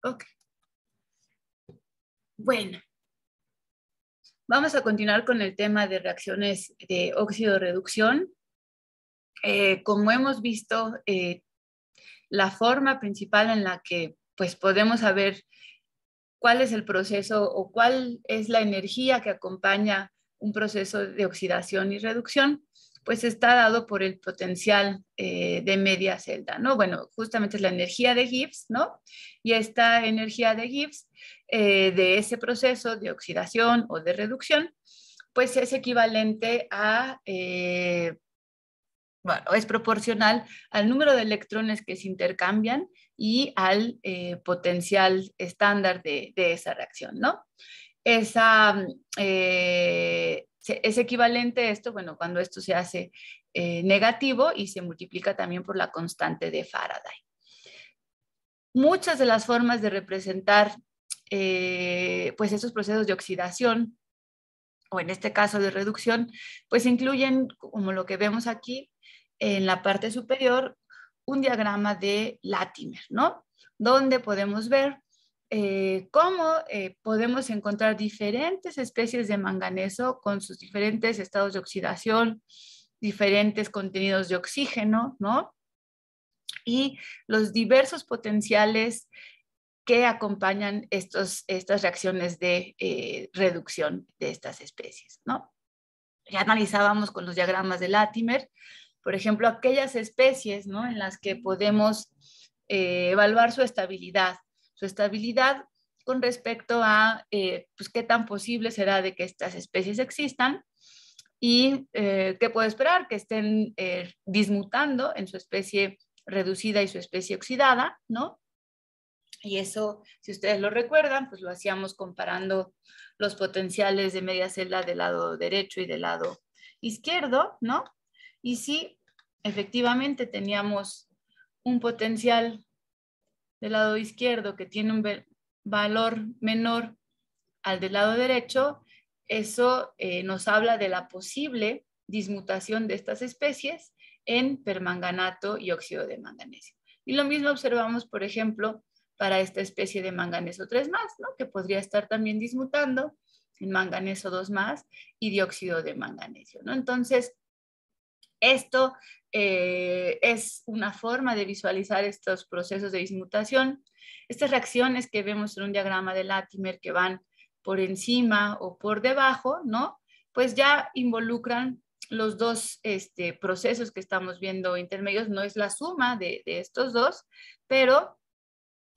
Ok, bueno, vamos a continuar con el tema de reacciones de óxido-reducción. Como hemos visto, la forma principal en la que pues, podemos saber cuál es el proceso o cuál es la energía que acompaña un proceso de oxidación y reducción, pues está dado por el potencial de media celda, ¿no? Bueno, justamente es la energía de Gibbs, ¿no? Y esta energía de Gibbs de ese proceso de oxidación o de reducción, pues es equivalente a, bueno, es proporcional al número de electrones que se intercambian y al potencial estándar de esa reacción, ¿no? Esa, es equivalente a esto, bueno, cuando esto se hace negativo y se multiplica también por la constante de Faraday. Muchas de las formas de representar pues esos procesos de oxidación o en este caso de reducción, pues incluyen, como lo que vemos aquí en la parte superior, un diagrama de Latimer, ¿no? Donde podemos ver cómo podemos encontrar diferentes especies de manganeso con sus diferentes estados de oxidación, diferentes contenidos de oxígeno, ¿no? Y los diversos potenciales que acompañan estas reacciones de reducción de estas especies, ¿no? Ya analizábamos con los diagramas de Latimer, por ejemplo, aquellas especies, ¿no? En las que podemos evaluar su estabilidad con respecto a pues, qué tan posible será de que estas especies existan y qué puede esperar, que estén dismutando en su especie reducida y su especie oxidada, ¿no? Y eso, si ustedes lo recuerdan, pues lo hacíamos comparando los potenciales de media celda del lado derecho y del lado izquierdo, ¿no? Y si efectivamente teníamos un potencial del lado izquierdo que tiene un valor menor al del lado derecho, eso nos habla de la posible dismutación de estas especies en permanganato y óxido de manganesio. Y lo mismo observamos, por ejemplo, para esta especie de manganeso 3+, ¿no? Que podría estar también dismutando en manganeso 2+ y dióxido de manganesio, ¿no? Entonces, esto es una forma de visualizar estos procesos de dismutación. Estas reacciones que vemos en un diagrama de Latimer que van por encima o por debajo, ¿no? Pues ya involucran los dos procesos que estamos viendo intermedios. No es la suma de estos dos, pero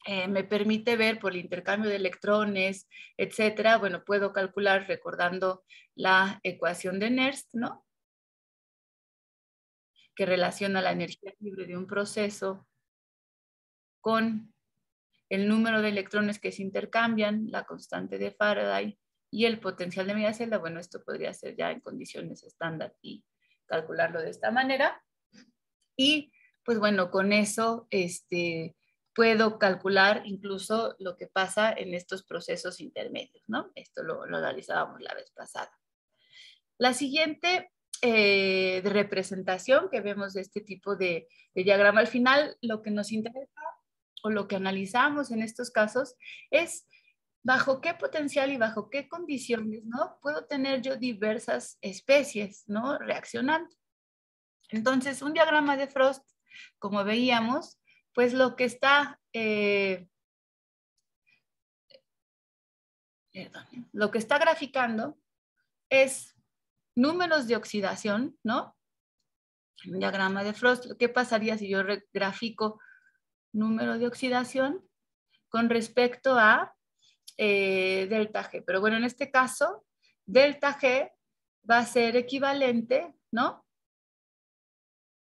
me permite ver por el intercambio de electrones, etcétera. Bueno, puedo calcular recordando la ecuación de Nernst, ¿no? Que relaciona la energía libre de un proceso con el número de electrones que se intercambian, la constante de Faraday y el potencial de media celda. Bueno, esto podría ser ya en condiciones estándar y calcularlo de esta manera. Y pues bueno, con eso puedo calcular incluso lo que pasa en estos procesos intermedios, ¿no? Esto lo analizábamos la vez pasada. La siguiente de representación que vemos de este tipo de diagrama, al final lo que nos interesa o lo que analizamos en estos casos es bajo qué potencial y bajo qué condiciones, ¿no? Puedo tener yo diversas especies, ¿no? Reaccionando. Entonces, un diagrama de Frost, como veíamos, pues lo que está, lo que está graficando es números de oxidación, ¿no? Un diagrama de Frost, ¿qué pasaría si yo grafico número de oxidación con respecto a delta G? Pero bueno, en este caso, delta G va a ser equivalente, ¿no?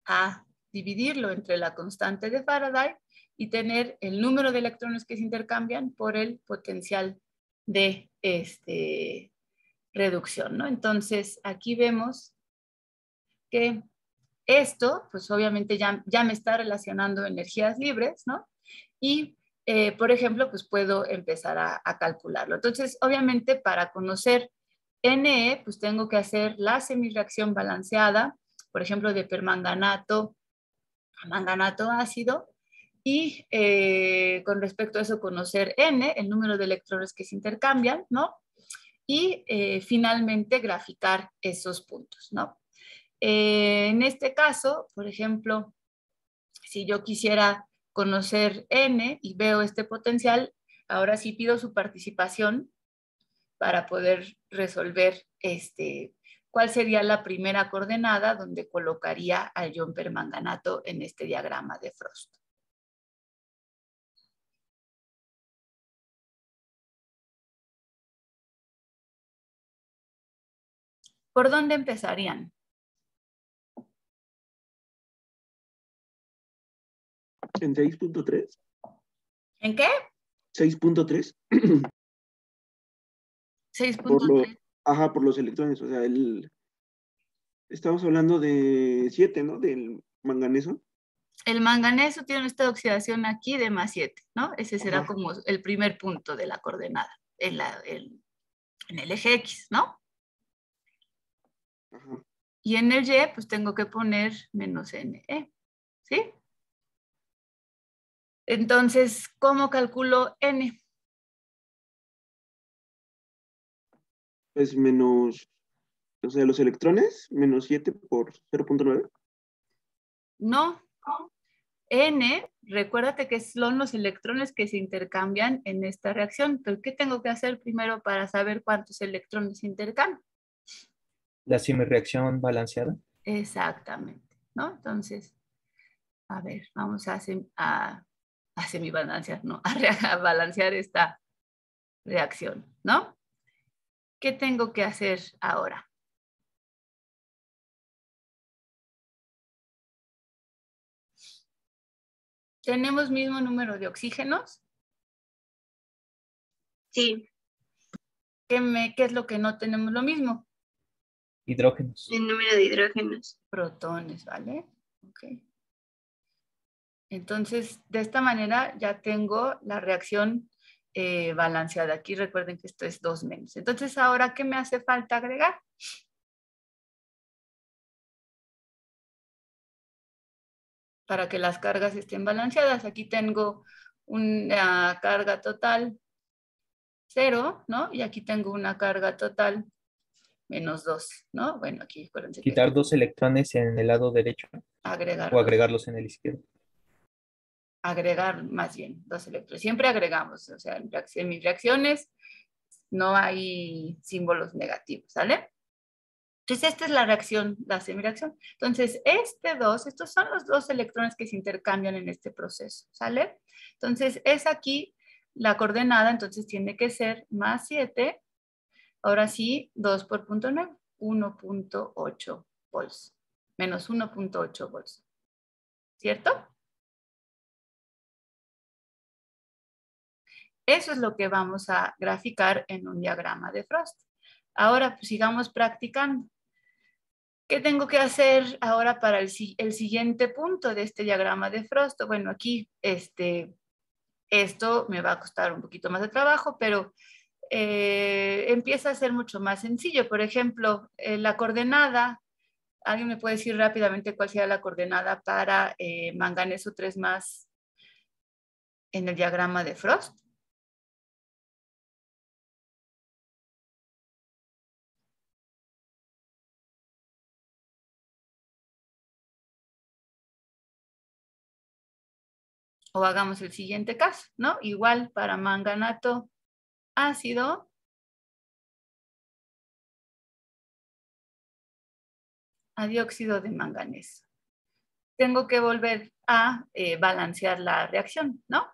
A dividirlo entre la constante de Faraday y tener el número de electrones que se intercambian por el potencial de reducción, ¿no? Entonces, aquí vemos que esto, pues obviamente ya me está relacionando energías libres, ¿no? Y, por ejemplo, pues puedo empezar a calcularlo. Entonces, obviamente, para conocer Ne, pues tengo que hacer la semirreacción balanceada, por ejemplo, de permanganato a manganato ácido, Y con respecto a eso, conocer N, el número de electrones que se intercambian, ¿no? Y finalmente graficar esos puntos, ¿no? En este caso, por ejemplo, si yo quisiera conocer N y veo este potencial, ahora sí pido su participación para poder resolver cuál sería la primera coordenada donde colocaría al ion permanganato en este diagrama de Frost. ¿Por dónde empezarían? En 6.3. ¿En qué? 6.3. 6.3. Por los electrones, o sea, estamos hablando de 7, ¿no? Del manganeso. El manganeso tiene un estado de oxidación aquí de +7, ¿no? Ese será como el primer punto de la coordenada en el eje X, ¿no? Ajá. Y en el Y, pues tengo que poner -NE, ¿sí? Entonces, ¿cómo calculo N? Es menos, o sea, los electrones, -7 por 0.9. No. N, recuérdate que son los electrones que se intercambian en esta reacción. Pero ¿qué tengo que hacer primero para saber cuántos electrones se intercambian? La semireacción balanceada. Exactamente, ¿no? Entonces, a ver, vamos a semibalancear, ¿no? A balancear esta reacción, ¿no? ¿Qué tengo que hacer ahora? ¿Tenemos mismo número de oxígenos? Sí. ¿Qué es lo que no tenemos lo mismo? Hidrógenos. El número de hidrógenos. Protones, ¿vale? Ok. Entonces, de esta manera ya tengo la reacción balanceada. Aquí recuerden que esto es 2 menos. Entonces, ahora, ¿qué me hace falta agregar? Para que las cargas estén balanceadas. Aquí tengo una carga total 0, ¿no? Y aquí tengo una carga total -2, ¿no? Bueno, aquí acuérdense que Quitar 2 electrones en el lado derecho agregar o 2. agregarlos en el izquierdo. Agregar más bien 2 electrones. Siempre agregamos, o sea, en mis reacciones no hay símbolos negativos, ¿sale? Entonces, esta es la reacción, la semireacción. Entonces, estos son los 2 electrones que se intercambian en este proceso, ¿sale? Entonces, es aquí la coordenada, entonces tiene que ser +7. Ahora sí, 2 por 0.9, 1.8 volts, menos 1.8 volts, ¿cierto? Eso es lo que vamos a graficar en un diagrama de Frost. Ahora, pues, sigamos practicando. ¿Qué tengo que hacer ahora para el siguiente punto de este diagrama de Frost? Bueno, aquí esto me va a costar un poquito más de trabajo, pero empieza a ser mucho más sencillo. Por ejemplo, la coordenada, ¿alguien me puede decir rápidamente cuál sería la coordenada para manganeso 3 más en el diagrama de Frost? O hagamos el siguiente caso, ¿no? Igual para manganato ácido a dióxido de manganeso. Tengo que volver a balancear la reacción, ¿no?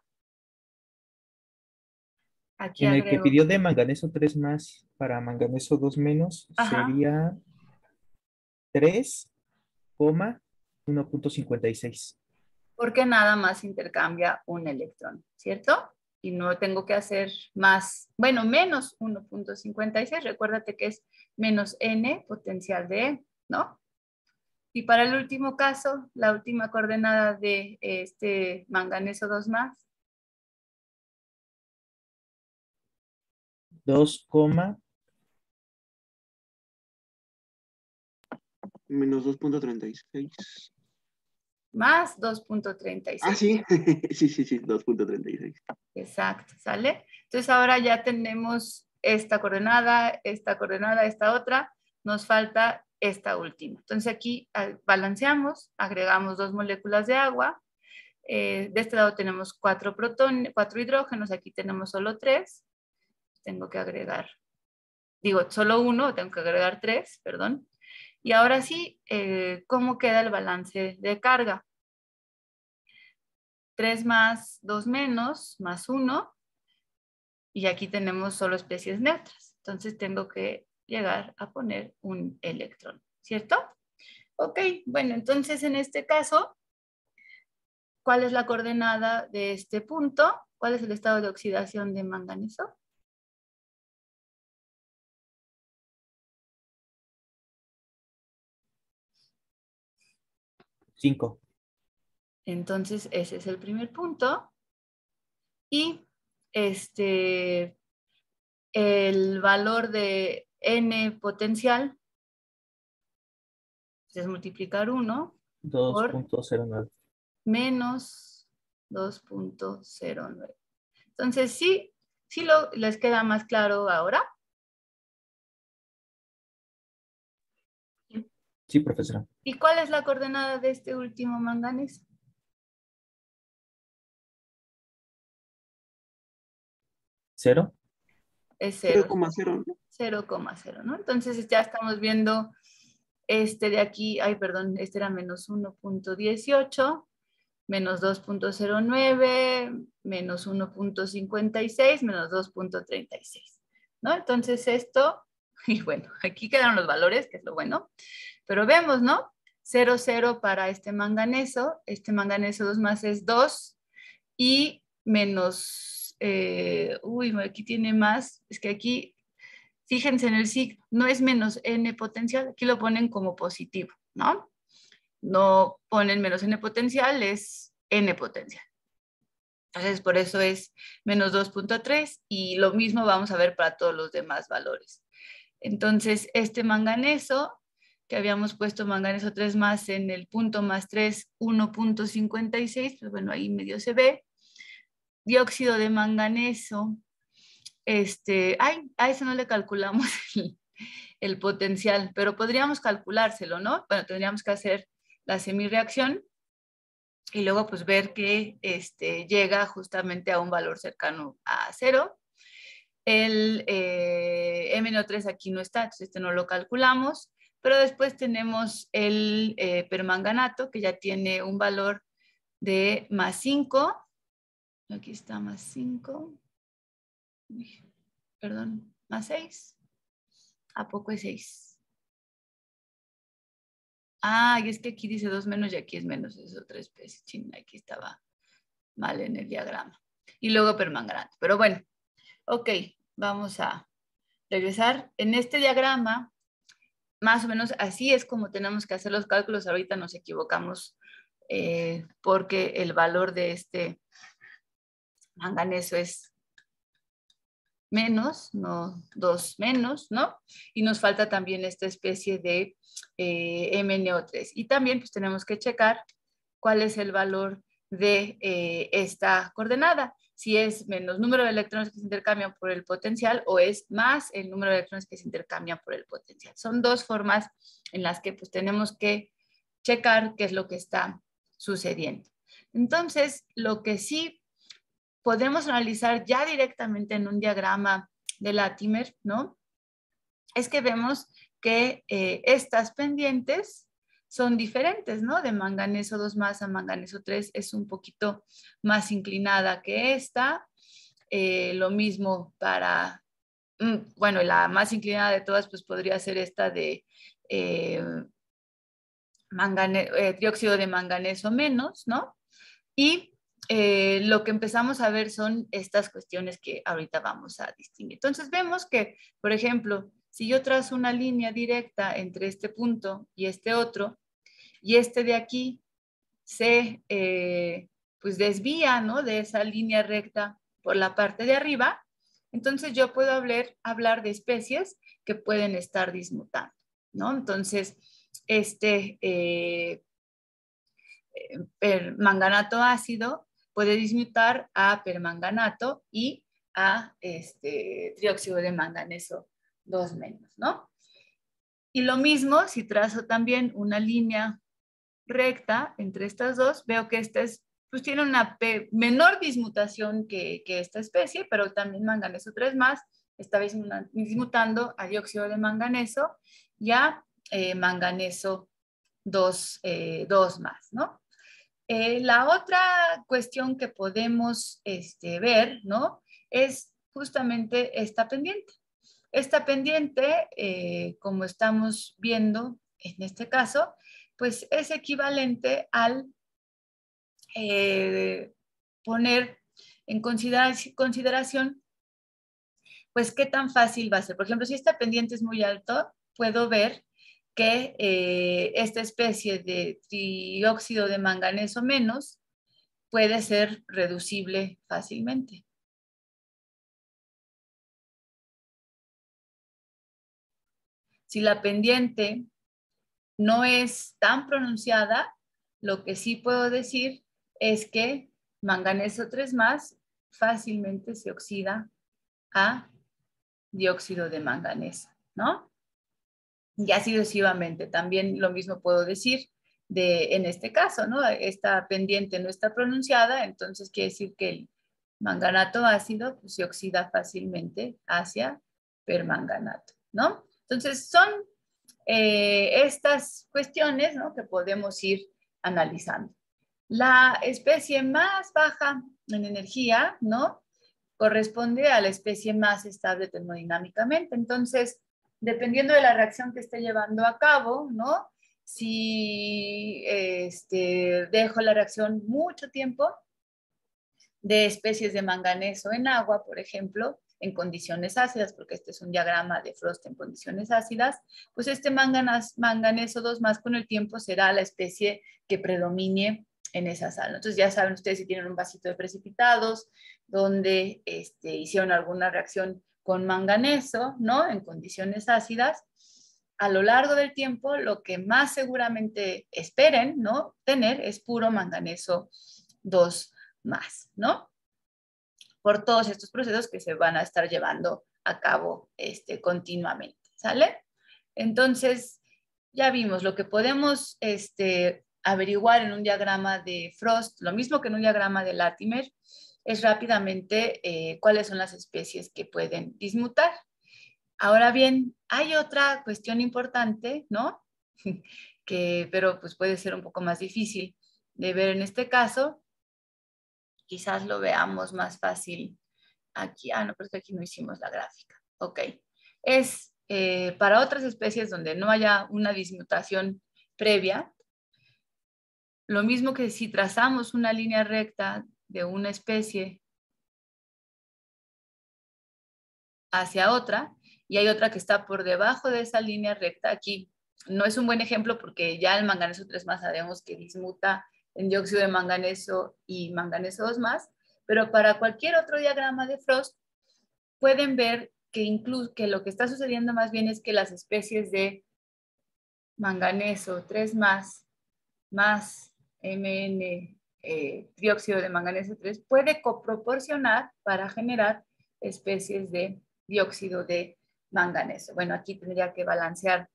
Aquí En el que agrego. pidió de manganeso 3 más para manganeso 2 menos, Ajá. sería 3,1.56. Porque nada más intercambia un electrón, ¿cierto? Y no tengo que hacer más, bueno, menos 1.56. Recuérdate que es menos n potencial de E, ¿no? Y para el último caso, la última coordenada de este manganeso 2 más. 2, Menos 2.36. más 2.36. Ah, sí. Sí, 2.36. Exacto, ¿sale? Entonces ahora ya tenemos esta coordenada, esta otra. Nos falta esta última. Entonces aquí balanceamos, agregamos 2 moléculas de agua. De este lado tenemos 4 protones, 4 hidrógenos, aquí tenemos solo 3. Tengo que agregar, digo, solo 1, tengo que agregar 3, perdón. Y ahora sí, ¿cómo queda el balance de carga? 3 más 2 menos, más 1. Y aquí tenemos solo especies neutras. Entonces tengo que llegar a poner un electrón, ¿cierto? Ok, bueno, entonces en este caso, ¿cuál es la coordenada de este punto? ¿Cuál es el estado de oxidación de manganeso? 5. Entonces ese es el primer punto. Y el valor de N potencial es multiplicar 1 por 2.09. menos 2.09. Entonces, sí les queda más claro ahora. Sí, profesora. ¿Y cuál es la coordenada de este último manganeso? ¿0? Es 0. 0,0, ¿no? 0,0, ¿no? Entonces ya estamos viendo este de aquí, ay, perdón, este era menos 1.18, menos 2.09, menos 1.56, menos 2.36, ¿no? Entonces esto, y bueno, aquí quedaron los valores, que es lo bueno, pero vemos, ¿no? 0, 0 para este manganeso 2 más es 2, y menos, aquí tiene más, es que aquí, fíjense en el signo, no es menos n potencial, aquí lo ponen como positivo, ¿no? No ponen menos n potencial, es n potencial. Entonces, por eso es menos 2.3 y lo mismo vamos a ver para todos los demás valores. Entonces, este manganeso, que habíamos puesto manganeso 3 más en el punto más 3, 1.56, pues bueno, ahí medio se ve. Dióxido de manganeso, a eso no le calculamos el potencial, pero podríamos calculárselo, ¿no? Bueno, tendríamos que hacer la semirreacción y luego pues ver que llega justamente a un valor cercano a 0. El MnO3 aquí no está, entonces no lo calculamos, pero después tenemos el permanganato, que ya tiene un valor de más 5. Aquí está más 5. Perdón, más 6. ¿A poco es 6? Ah, y es que aquí dice 2 menos y aquí es menos, es otra especie. China, aquí estaba mal en el diagrama. Y luego permanganato. Pero bueno, ok, vamos a regresar. En este diagrama, más o menos así es como tenemos que hacer los cálculos. Ahorita nos equivocamos porque el valor de este manganeso es menos, no 2 menos, ¿no? Y nos falta también esta especie de MnO3. Y también pues tenemos que checar cuál es el valor de esta coordenada, si es menos número de electrones que se intercambian por el potencial o es más el número de electrones que se intercambian por el potencial. Son dos formas en las que pues tenemos que checar qué es lo que está sucediendo. Entonces, lo que sí podemos analizar ya directamente en un diagrama de Latimer, ¿no? Es que vemos que estas pendientes son diferentes, ¿no? De manganeso 2 más a manganeso 3 es un poquito más inclinada que esta. Lo mismo para, bueno, la más inclinada de todas pues podría ser esta de dióxido de manganeso menos, ¿no? Y lo que empezamos a ver son estas cuestiones que ahorita vamos a distinguir. Entonces vemos que, por ejemplo, si yo trazo una línea directa entre este punto y este otro, y este de aquí se pues desvía, ¿no?, de esa línea recta por la parte de arriba, entonces yo puedo hablar de especies que pueden estar dismutando, ¿no? Entonces, permanganato ácido puede dismutar a permanganato y a trióxido de manganeso 2 menos, ¿no? Y lo mismo si trazo también una línea recta entre estas dos, veo que esta pues tiene una menor dismutación que esta especie, pero también manganeso 3 más está dismutando a dióxido de manganeso y a manganeso 2 más, ¿no? La otra cuestión que podemos ver, ¿no? Es justamente esta pendiente. Esta pendiente, como estamos viendo en este caso, pues es equivalente al poner en consideración, pues qué tan fácil va a ser. Por ejemplo, si esta pendiente es muy alto, puedo ver que esta especie de trióxido de manganeso menos puede ser reducible fácilmente. Si la pendiente no es tan pronunciada, lo que sí puedo decir es que manganeso 3 más fácilmente se oxida a dióxido de manganeso, ¿no? Y así sucesivamente. También lo mismo puedo decir en este caso, ¿no? Esta pendiente no está pronunciada, entonces quiere decir que el manganato ácido pues, se oxida fácilmente hacia permanganato, ¿no? Entonces son estas cuestiones, ¿no? Que podemos ir analizando. La especie más baja en energía, ¿no? Corresponde a la especie más estable termodinámicamente. Entonces, dependiendo de la reacción que esté llevando a cabo, ¿no? Si dejo la reacción mucho tiempo de especies de manganeso en agua, por ejemplo, en condiciones ácidas, porque este es un diagrama de Frost en condiciones ácidas, pues este manganeso 2 más con el tiempo será la especie que predomine en esa sal. Entonces ya saben ustedes si tienen un vasito de precipitados donde hicieron alguna reacción con manganeso, ¿no? En condiciones ácidas, a lo largo del tiempo lo que más seguramente esperen, ¿no? Tener es puro manganeso 2 más, ¿no? Por todos estos procesos que se van a estar llevando a cabo continuamente, ¿sale? Entonces, ya vimos lo que podemos averiguar en un diagrama de Frost, lo mismo que en un diagrama de Latimer, es rápidamente cuáles son las especies que pueden dismutar. Ahora bien, hay otra cuestión importante, ¿no? Pero pues puede ser un poco más difícil de ver en este caso. Quizás lo veamos más fácil aquí. Ah, no, pero aquí no hicimos la gráfica. Ok. Es para otras especies donde no haya una dismutación previa, lo mismo que si trazamos una línea recta de una especie hacia otra y hay otra que está por debajo de esa línea recta. Aquí no es un buen ejemplo porque ya el manganeso 3 más sabemos que dismuta en dióxido de manganeso y manganeso 2 más, pero para cualquier otro diagrama de Frost pueden ver que lo que está sucediendo más bien es que las especies de manganeso 3 más Mn dióxido de manganeso 3 puede coproporcionar para generar especies de dióxido de manganeso. Bueno, aquí tendría que balancear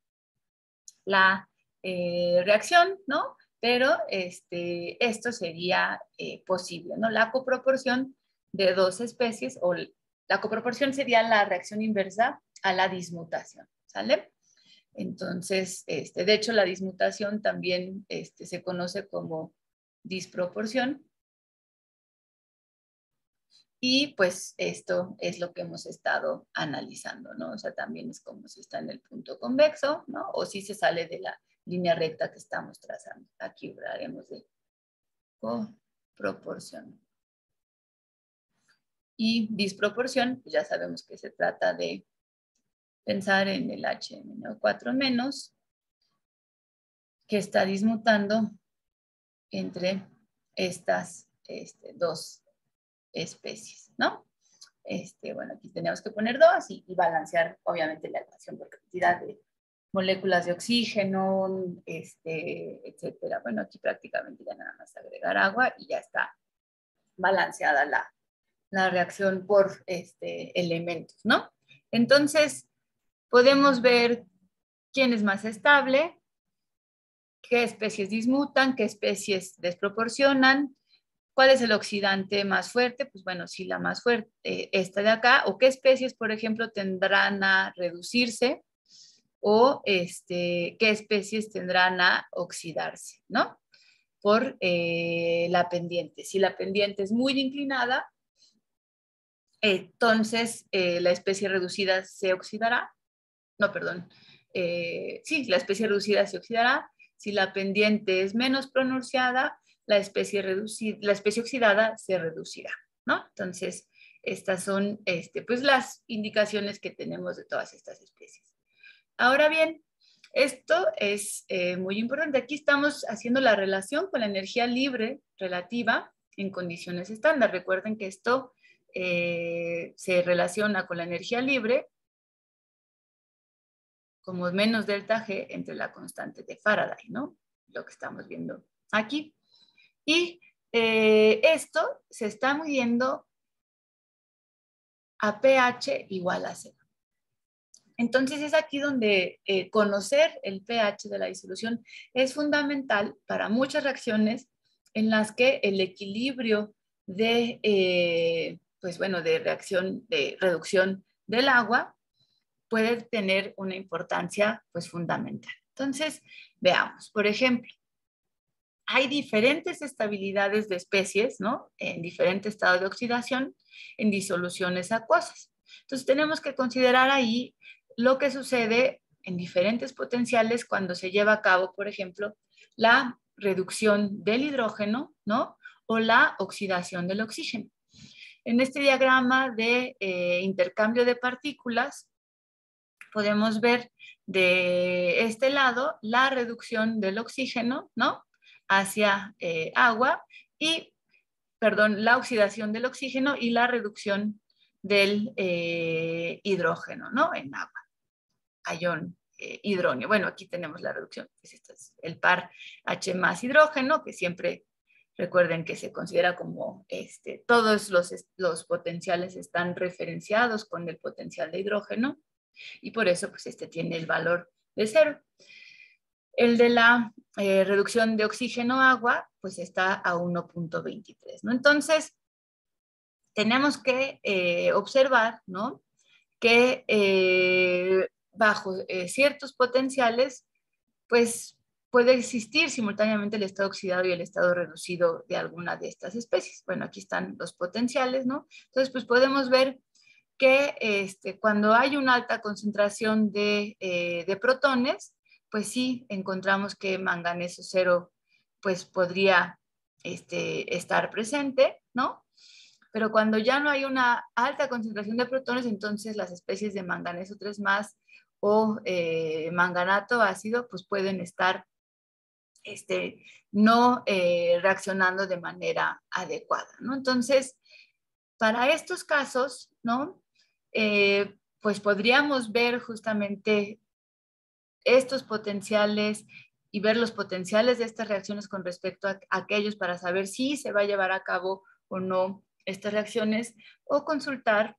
la reacción, ¿no? Pero esto sería posible, ¿no? La coproporción de dos especies o la coproporción sería la reacción inversa a la dismutación, ¿sale? Entonces, de hecho, la dismutación también se conoce como disproporción. Y pues esto es lo que hemos estado analizando, ¿no? O sea, también es como si está en el punto convexo, ¿no? O si se sale de la línea recta que estamos trazando. Aquí hablaremos de coproporción. Y disproporción, pues ya sabemos que se trata de pensar en el HNO4 menos, que está dismutando entre estas dos especies, ¿no? Bueno, aquí tenemos que poner 2 y balancear, obviamente, la ecuación por cantidad de moléculas de oxígeno, etcétera. Bueno, aquí prácticamente ya nada más agregar agua y ya está balanceada la reacción por elementos, ¿no? Entonces, podemos ver quién es más estable, qué especies dismutan, qué especies desproporcionan, cuál es el oxidante más fuerte, pues bueno, si la más fuerte, esta de acá, o qué especies, por ejemplo, tendrán a reducirse, o qué especies tendrán a oxidarse, ¿no? Por la pendiente. Si la pendiente es muy inclinada, entonces la especie reducida se oxidará. No, perdón. Sí, la especie reducida se oxidará. Si la pendiente es menos pronunciada, la especie oxidada se reducirá, ¿no? Entonces, estas son pues las indicaciones que tenemos de todas estas especies. Ahora bien, esto es muy importante. Aquí estamos haciendo la relación con la energía libre relativa en condiciones estándar. Recuerden que esto se relaciona con la energía libre como menos delta G entre la constante de Faraday, ¿no? Lo que estamos viendo aquí. Y esto se está midiendo a pH igual a 0. Entonces es aquí donde conocer el pH de la disolución es fundamental para muchas reacciones en las que el equilibrio de, pues bueno, de reducción del agua puede tener una importancia pues fundamental. Entonces, veamos, por ejemplo, hay diferentes estabilidades de especies, ¿no? En diferente estado de oxidación en disoluciones acuosas. Entonces, tenemos que considerar ahí lo que sucede en diferentes potenciales cuando se lleva a cabo, por ejemplo, la reducción del hidrógeno, ¿no? O la oxidación del oxígeno. En este diagrama de intercambio de partículas, podemos ver de este lado la reducción del oxígeno, ¿no? Hacia agua y, perdón, la oxidación del oxígeno y la reducción del hidrógeno, ¿no? En agua, ion hidróneo. Bueno, aquí tenemos la reducción, pues este es el par H más hidrógeno, que siempre recuerden que se considera como todos los potenciales están referenciados con el potencial de hidrógeno y por eso pues tiene el valor de 0. El de la reducción de oxígeno-agua pues está a 1.23, ¿no? Entonces, tenemos que observar, ¿no? Que bajo ciertos potenciales, pues puede existir simultáneamente el estado oxidado y el estado reducido de alguna de estas especies. Bueno, aquí están los potenciales, ¿no? Entonces, pues podemos ver que cuando hay una alta concentración de protones, pues sí encontramos que manganeso 0 pues podría estar presente, ¿no? Pero cuando ya no hay una alta concentración de protones, entonces las especies de manganeso 3 más o manganato ácido pues pueden estar no reaccionando de manera adecuada, ¿no? Entonces, para estos casos, ¿no? Pues podríamos ver justamente estos potenciales y ver los potenciales de estas reacciones con respecto a aquellos para saber si se va a llevar a cabo o no estas reacciones o consultar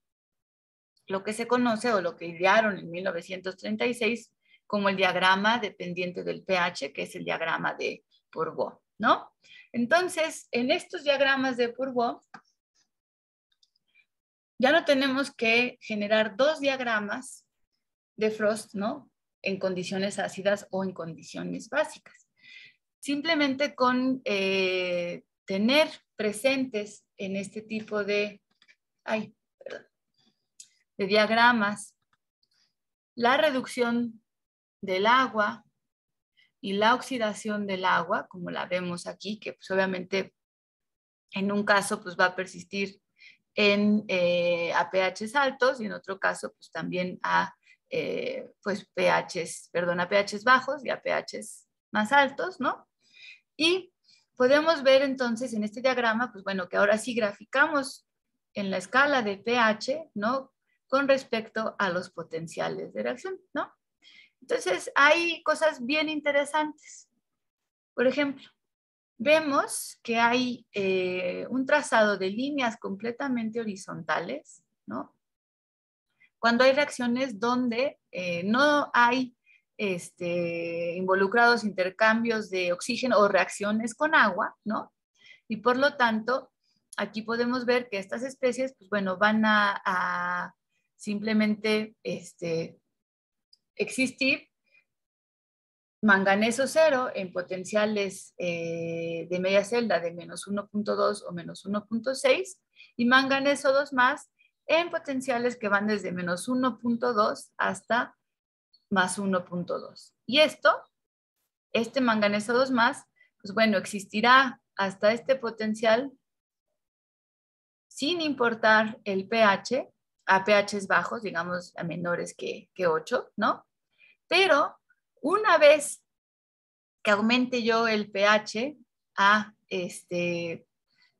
lo que se conoce o lo que idearon en 1936 como el diagrama dependiente del pH, que es el diagrama de Pourbaix, ¿no? Entonces, en estos diagramas de Pourbaix, ya no tenemos que generar dos diagramas de Frost, ¿no? En condiciones ácidas o en condiciones básicas. Simplemente con tener presentes en este tipo de diagramas la reducción del agua y la oxidación del agua, como la vemos aquí, que pues obviamente en un caso pues va a persistir a pHs altos y en otro caso pues también a a pHs bajos y a pHs más altos, ¿no? Y podemos ver entonces en este diagrama, pues bueno, que ahora sí graficamos en la escala de pH, ¿no? Con respecto a los potenciales de reacción, ¿no? Entonces, hay cosas bien interesantes. Por ejemplo, vemos que hay un trazado de líneas completamente horizontales, ¿no? Cuando hay reacciones donde no hay involucrados intercambios de oxígeno o reacciones con agua, ¿no? Y por lo tanto, aquí podemos ver que estas especies, pues bueno, van a simplemente existir manganeso 0 en potenciales de media celda de menos 1.2 o menos 1.6 y manganeso 2 más en potenciales que van desde menos 1.2 hasta más 1.2. Y este manganeso 2 más, pues bueno, existirá hasta este potencial sin importar el pH, a pHs bajos, digamos a menores que 8, ¿no? Pero una vez que aumente yo el pH a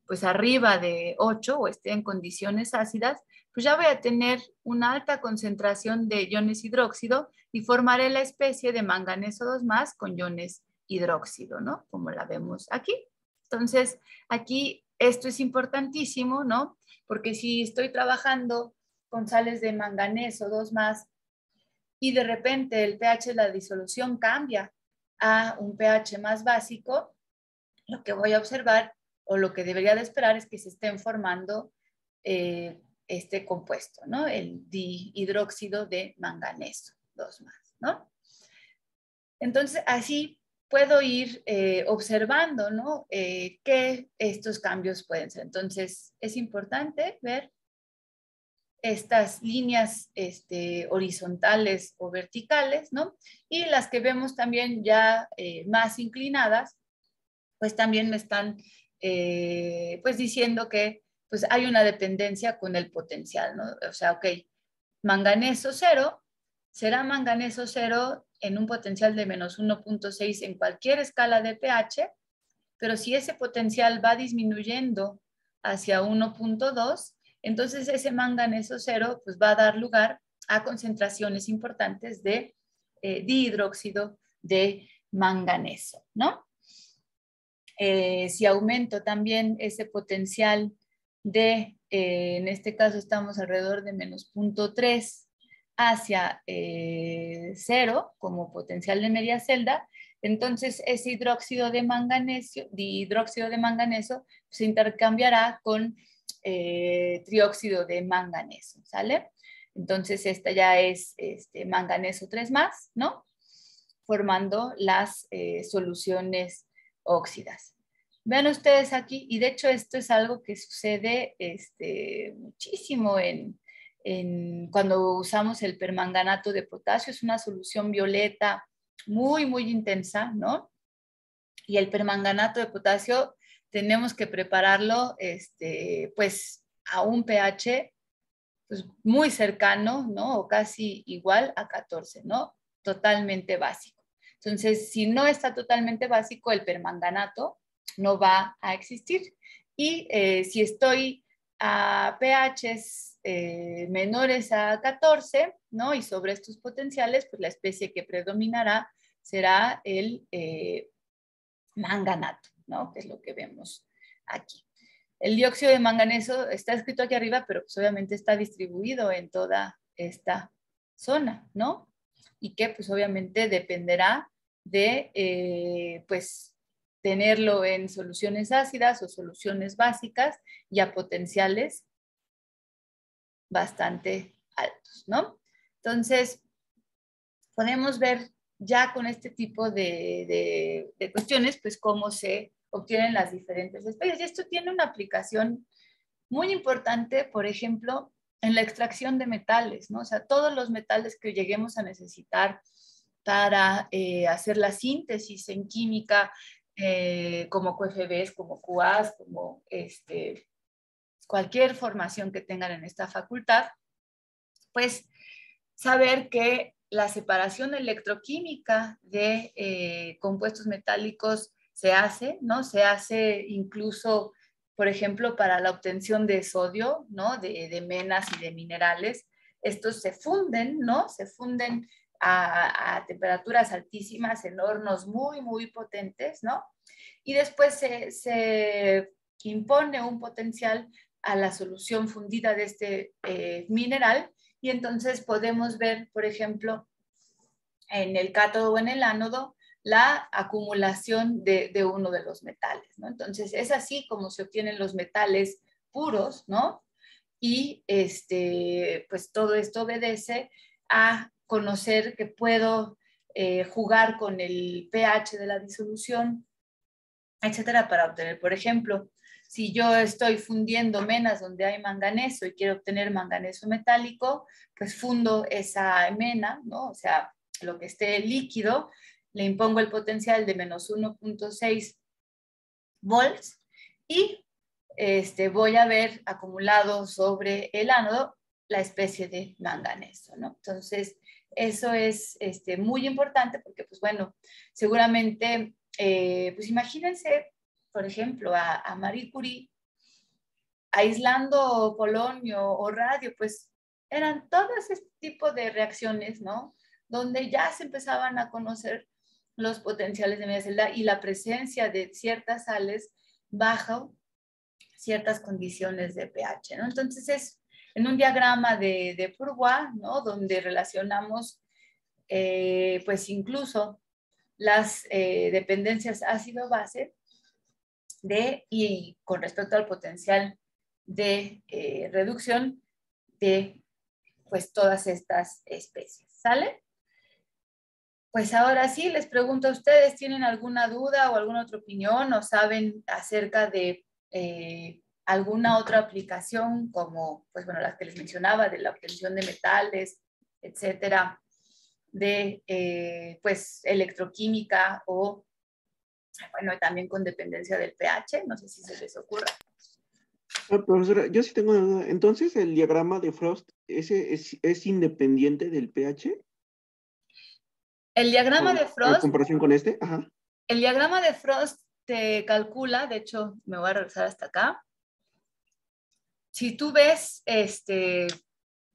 pues arriba de 8 o esté en condiciones ácidas, pues ya voy a tener una alta concentración de iones hidróxido y formaré la especie de manganeso 2 más con iones hidróxido, ¿no? Como la vemos aquí. Entonces, aquí esto es importantísimo, ¿no? Porque si estoy trabajando con sales de manganeso 2 más y de repente el pH de la disolución cambia a un pH más básico, lo que voy a observar o lo que debería de esperar es que se estén formando este compuesto, ¿no? El dihidróxido de manganeso 2 más, ¿no? Entonces, así puedo ir observando, ¿no? Qué estos cambios pueden ser. Entonces, es importante ver estas líneas horizontales o verticales, ¿no? Y las que vemos también ya más inclinadas, pues también me están pues diciendo que pues hay una dependencia con el potencial, ¿no? O sea, ok, manganeso 0 será manganeso 0 en un potencial de menos 1.6 en cualquier escala de pH, pero si ese potencial va disminuyendo hacia 1.2, entonces ese manganeso 0 pues va a dar lugar a concentraciones importantes de dihidróxido de manganeso, ¿no? Si aumento también ese potencial de, en este caso estamos alrededor de menos 0.3 hacia 0 como potencial de media celda, entonces ese dihidróxido de manganeso se intercambiará con trióxido de manganeso, ¿sale? Entonces esta ya es manganeso 3 más, ¿no? Formando las soluciones óxidas. Vean ustedes aquí, y de hecho esto es algo que sucede muchísimo cuando usamos el permanganato de potasio, es una solución violeta muy, muy intensa, ¿no? Y el permanganato de potasio tenemos que prepararlo pues a un pH pues, muy cercano, ¿no? O casi igual a 14, ¿no? Totalmente básico. Entonces, si no está totalmente básico, el permanganato no va a existir. Y si estoy a pHs menores a 14, ¿no? Y sobre estos potenciales, pues la especie que predominará será el manganato, ¿no? Que es lo que vemos aquí. El dióxido de manganeso está escrito aquí arriba, pero pues obviamente está distribuido en toda esta zona, ¿no? Y que pues obviamente dependerá de pues tenerlo en soluciones ácidas o soluciones básicas y a potenciales bastante altos, ¿no? Entonces, podemos ver ya con este tipo de cuestiones, pues cómo se obtienen las diferentes especies. Y esto tiene una aplicación muy importante, por ejemplo, en la extracción de metales, ¿no? O sea, todos los metales que lleguemos a necesitar para hacer la síntesis en química, como QFBs, como QAs, como cualquier formación que tengan en esta facultad, pues saber que la separación electroquímica de compuestos metálicos se hace, ¿no? Se hace incluso, por ejemplo, para la obtención de sodio, ¿no? De menas y de minerales. Estos se funden, ¿no? Se funden a temperaturas altísimas en hornos muy, muy potentes, ¿no? Y después se impone un potencial a la solución fundida de este mineral y entonces podemos ver, por ejemplo, en el cátodo o en el ánodo, la acumulación de uno de los metales, ¿no? Entonces, es así como se obtienen los metales puros, ¿no? Y pues todo esto obedece a conocer que puedo jugar con el pH de la disolución, etcétera, para obtener, por ejemplo, si yo estoy fundiendo menas donde hay manganeso y quiero obtener manganeso metálico, pues fundo esa mena, ¿no? O sea, lo que esté líquido, le impongo el potencial de menos 1.6 volts y voy a ver acumulado sobre el ánodo la especie de manganeso, ¿no? Entonces, eso es muy importante porque, pues bueno, seguramente, pues imagínense, por ejemplo, a Marie Curie aislando polonio o radio, pues eran todos este tipo de reacciones, ¿no? Donde ya se empezaban a conocer los potenciales de media celda y la presencia de ciertas sales bajo ciertas condiciones de pH, ¿no? Entonces es en un diagrama de Bourgeois, ¿no? Donde relacionamos, pues incluso las dependencias ácido-base y con respecto al potencial de reducción de pues todas estas especies, ¿sale? Pues ahora sí, les pregunto a ustedes, ¿tienen alguna duda o alguna otra opinión o saben acerca de alguna otra aplicación como, pues bueno, las que les mencionaba, de la obtención de metales, etcétera, de pues electroquímica o, bueno, también con dependencia del pH? No sé si se les ocurra. Profesora, yo sí tengo una duda. Entonces, ¿el diagrama de Frost ese es independiente del pH? El diagrama de ¿En Frost, comparación con este? Ajá. el diagrama de Frost te calcula, de hecho, me voy a regresar hasta acá. Si tú ves,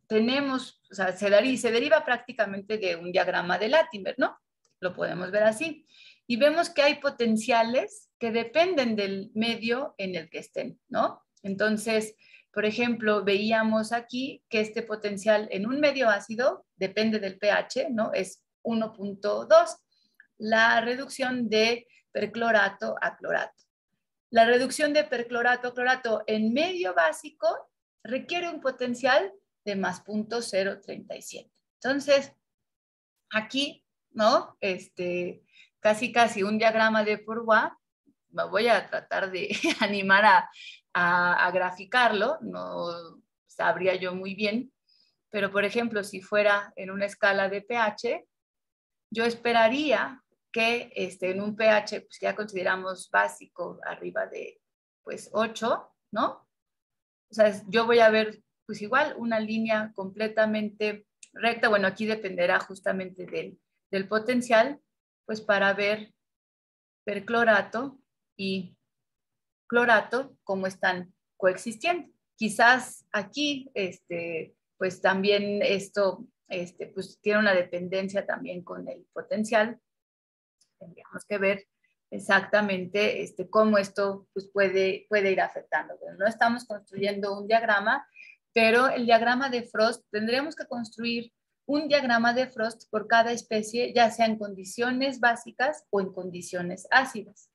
tenemos, o sea, se deriva prácticamente de un diagrama de Latimer, ¿no? Lo podemos ver así. Y vemos que hay potenciales que dependen del medio en el que estén, ¿no? Entonces, por ejemplo, veíamos aquí que este potencial en un medio ácido depende del pH, ¿no? Es 1.2. La reducción de perclorato a clorato. La reducción de perclorato a clorato en medio básico requiere un potencial de más 0.037. Entonces, aquí, ¿no? Casi un diagrama de Bourgeois. Me voy a tratar de animar a graficarlo, no sabría yo muy bien, pero por ejemplo, si fuera en una escala de pH, yo esperaría que en un pH, pues ya consideramos básico, arriba de pues 8, ¿no? O sea, yo voy a ver pues igual una línea completamente recta. Bueno, aquí dependerá justamente del potencial, pues para ver perclorato y clorato cómo están coexistiendo. Quizás aquí, pues también esto, pues tiene una dependencia también con el potencial. Tendríamos que ver exactamente cómo esto pues, puede ir afectando. Pero no estamos construyendo un diagrama, pero el diagrama de Frost, tendremos que construir un diagrama de Frost por cada especie, ya sea en condiciones básicas o en condiciones ácidas.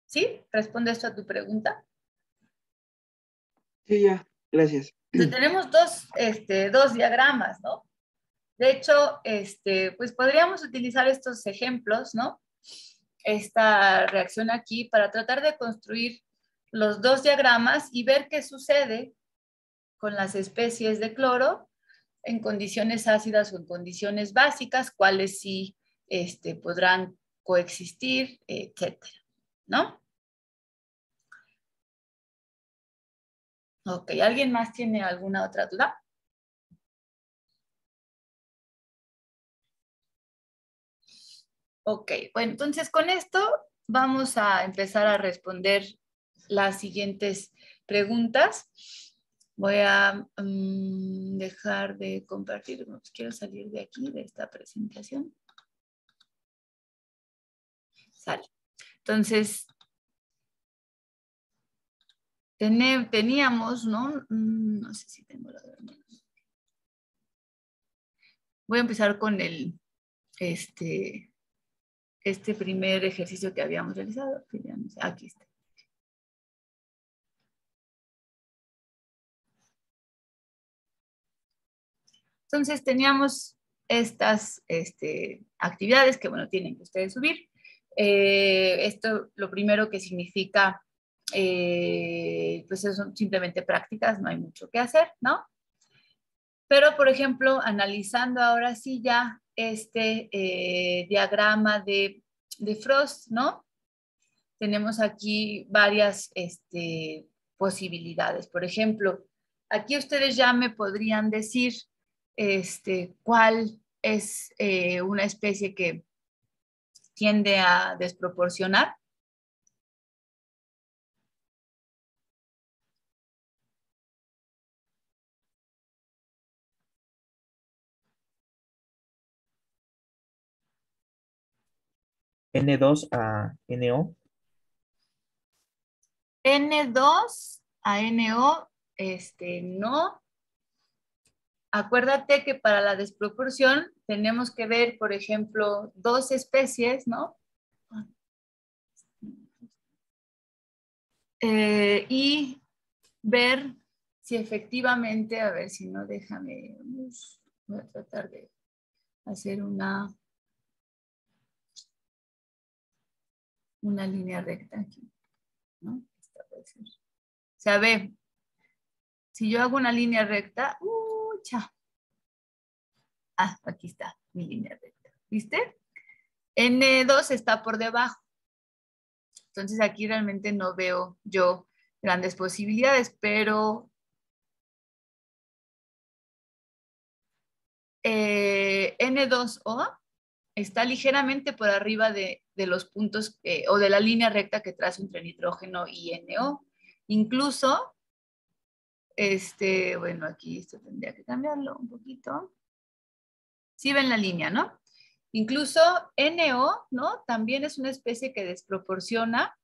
¿Sí? ¿Responde esto a tu pregunta? Sí, ya, gracias. Entonces, tenemos dos diagramas, ¿no? De hecho, pues podríamos utilizar estos ejemplos, ¿no? Esta reacción aquí para tratar de construir los dos diagramas y ver qué sucede con las especies de cloro en condiciones ácidas o en condiciones básicas, cuáles sí podrán coexistir, etcétera, ¿no? Ok, ¿alguien más tiene alguna otra duda? Ok, bueno, entonces con esto vamos a empezar a responder las siguientes preguntas. Voy a dejar de compartir. Pues quiero salir de aquí, de esta presentación. Sale. Entonces, teníamos, ¿no? No sé si tengo la verdad. Voy a empezar con este primer ejercicio que habíamos realizado. Aquí está. Entonces teníamos estas actividades que, bueno, tienen que ustedes subir. Esto lo primero que significa, pues son simplemente prácticas, no hay mucho que hacer, ¿no? Pero, por ejemplo, analizando ahora sí ya este diagrama de Frost, ¿no? Tenemos aquí varias posibilidades. Por ejemplo, aquí ustedes ya me podrían decir cuál es una especie que tiende a desproporcionar. N2 a NO. N2 a NO, no. Acuérdate que para la desproporción tenemos que ver, por ejemplo, dos especies, ¿no? Y ver si efectivamente, a ver si no, déjame, voy a tratar de hacer una línea recta aquí, ¿no? Esta puede ser. O sea, ve, si yo hago una línea recta, aquí está mi línea recta, ¿viste? N2 está por debajo. Entonces aquí realmente no veo yo grandes posibilidades, pero N2O está ligeramente por arriba de los puntos o de la línea recta que trazo entre nitrógeno y NO. Incluso, bueno, aquí esto tendría que cambiarlo un poquito. Sí ven la línea, ¿no? Incluso NO, ¿no? También es una especie que desproporciona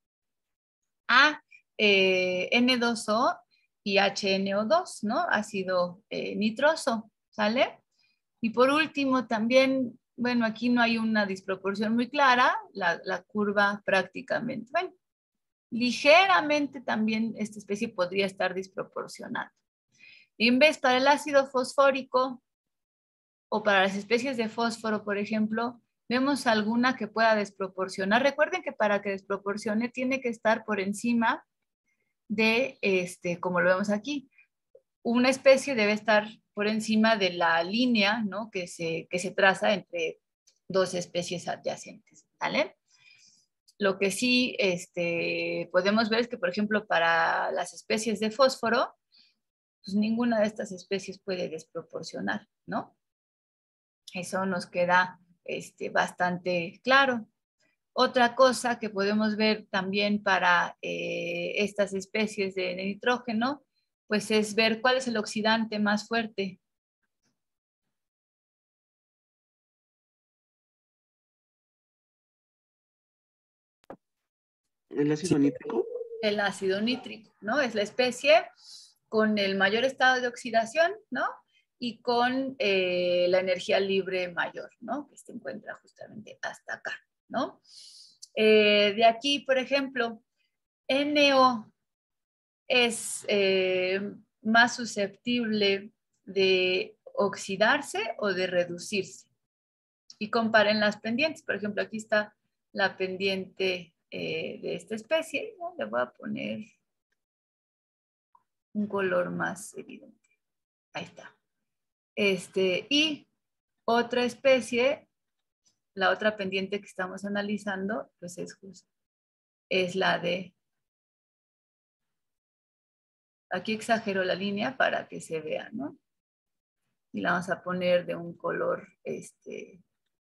a N2O y HNO2, ¿no? Ácido nitroso, ¿sale? Y por último, también, bueno, aquí no hay una disproporción muy clara, la curva prácticamente, bueno, ligeramente también esta especie podría estar desproporcionada. En vez para el ácido fosfórico o para las especies de fósforo, por ejemplo, vemos alguna que pueda desproporcionar. Recuerden que para que desproporcione tiene que estar por encima de, como lo vemos aquí, una especie debe estar por encima de la línea, ¿no? que se traza entre dos especies adyacentes, ¿vale? Lo que sí podemos ver es que, por ejemplo, para las especies de fósforo, pues ninguna de estas especies puede desproporcionar, ¿no? Eso nos queda bastante claro. Otra cosa que podemos ver también para estas especies de nitrógeno, pues es ver cuál es el oxidante más fuerte. ¿El ácido nítrico? El ácido nítrico, ¿no? Es la especie con el mayor estado de oxidación, ¿no? Y con la energía libre mayor, ¿no? Que se encuentra justamente hasta acá, ¿no? De aquí, por ejemplo, NO es más susceptible de oxidarse o de reducirse. Y comparen las pendientes. Por ejemplo, aquí está la pendiente de esta especie, ¿no? Le voy a poner un color más evidente. Ahí está. Y otra especie, la otra pendiente que estamos analizando, pues es la de, aquí exagero la línea para que se vea, ¿no? Y la vamos a poner de un color,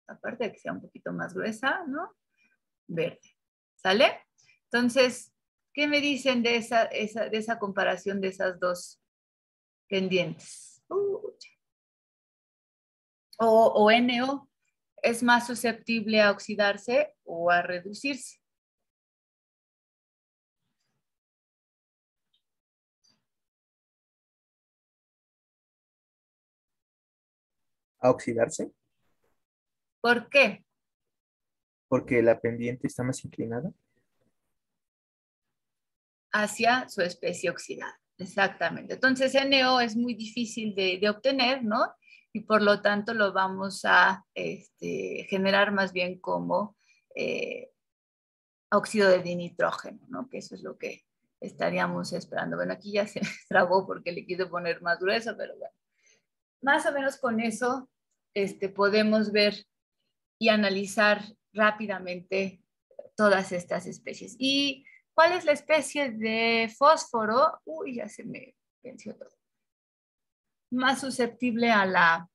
aparte de que sea un poquito más gruesa, ¿no? Verde. ¿Sale? Entonces, ¿qué me dicen de esa comparación de esas dos pendientes. O NO es más susceptible a oxidarse o a reducirse. ¿A oxidarse? ¿Por qué? Porque la pendiente está más inclinada. Hacia su especie oxidada. Exactamente. Entonces, NO es muy difícil de obtener, ¿no? Y por lo tanto lo vamos a generar más bien como óxido de dinitrógeno, ¿no? Que eso es lo que estaríamos esperando. Bueno, aquí ya se trabó porque le quise poner más grueso, pero bueno. Más o menos con eso podemos ver y analizar rápidamente todas estas especies. ¿Y cuál es la especie de fósforo? Uy, ya se me venció todo. Más susceptible a la,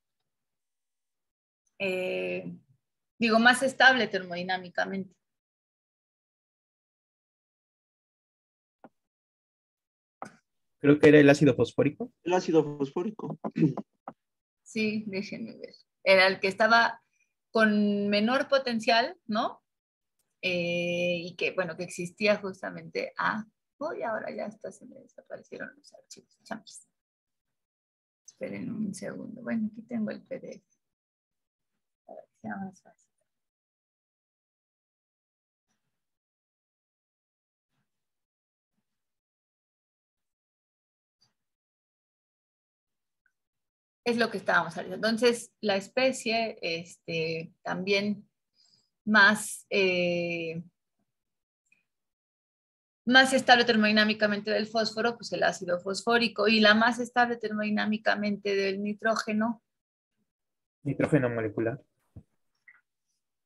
más estable termodinámicamente. Creo que era el ácido fosfórico. El ácido fosfórico. Sí, déjenme ver. Era el que estaba con menor potencial, ¿no? Y que, bueno, que existía justamente uy, ahora ya hasta se me desaparecieron los archivos. Champis. Esperen un segundo. Bueno, aquí tengo el PDF. Para que sea más fácil. Es lo que estábamos hablando. Entonces, la especie también más, más estable termodinámicamente del fósforo, pues el ácido fosfórico, y la más estable termodinámicamente del nitrógeno. Nitrógeno molecular.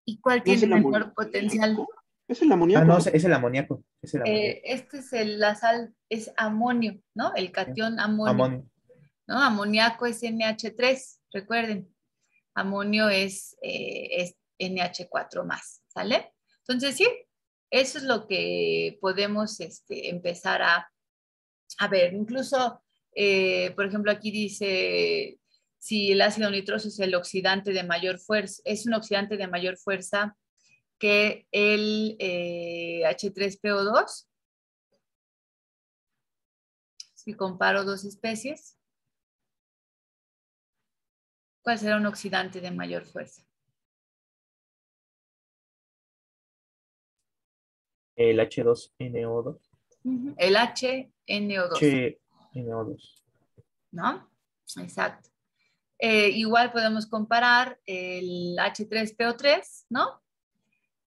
¿Y cuál ¿No es tiene el menor potencial? amoníaco? Es el Ah, amoníaco, no, ¿no? es el amoníaco. Es el amoníaco. Este es la sal, es amonio, ¿no? El catión amonio, Amonio. ¿no? Amoníaco es NH3, recuerden. Amonio es NH4 más, ¿sale? Entonces, sí, eso es lo que podemos empezar a ver. Incluso, por ejemplo, aquí dice, si el ácido nitroso es el oxidante de mayor fuerza, es un oxidante de mayor fuerza que el H3PO2, si comparo dos especies, ¿cuál será un oxidante de mayor fuerza? El H2NO2. El HNO2, HNO2. ¿no? Exacto. Igual podemos comparar el H3PO3, ¿no?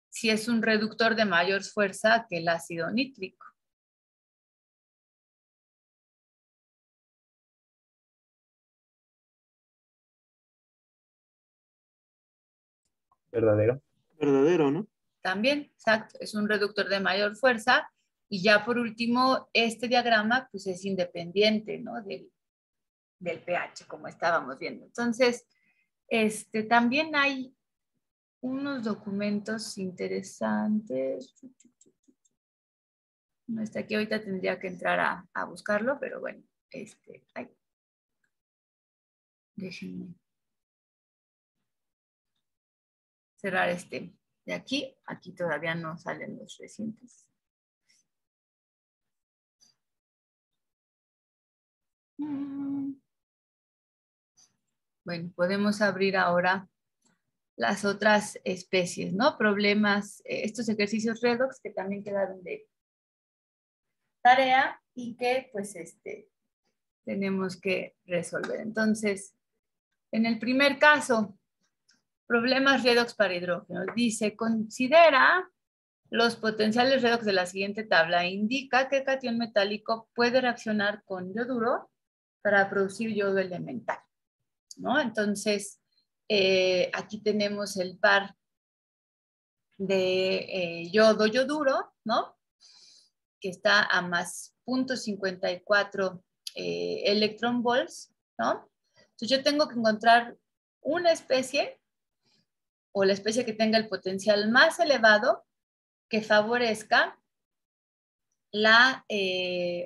Si es un reductor de mayor fuerza que el ácido nítrico. Verdadero. Verdadero, ¿no? También, exacto, es un reductor de mayor fuerza. Y ya por último, este diagrama pues es independiente, ¿no? Del pH, como estábamos viendo. Entonces, también hay unos documentos interesantes. No está aquí, ahorita tendría que entrar a buscarlo, pero bueno, déjenme cerrar de aquí. Aquí todavía no salen los recientes. Bueno, podemos abrir ahora las otras especies, ¿no? Problemas, estos ejercicios redox que también quedaron de tarea y que pues tenemos que resolver. Entonces, en el primer caso, problemas redox para hidrógeno. Dice, considera los potenciales redox de la siguiente tabla. Indica que el catión metálico puede reaccionar con yoduro para producir yodo elemental, ¿no? Entonces, aquí tenemos el par de yodo-yoduro, ¿no? Que está a más 0.54 electron volts, ¿no? Entonces yo tengo que encontrar una especie o la especie que tenga el potencial más elevado que favorezca la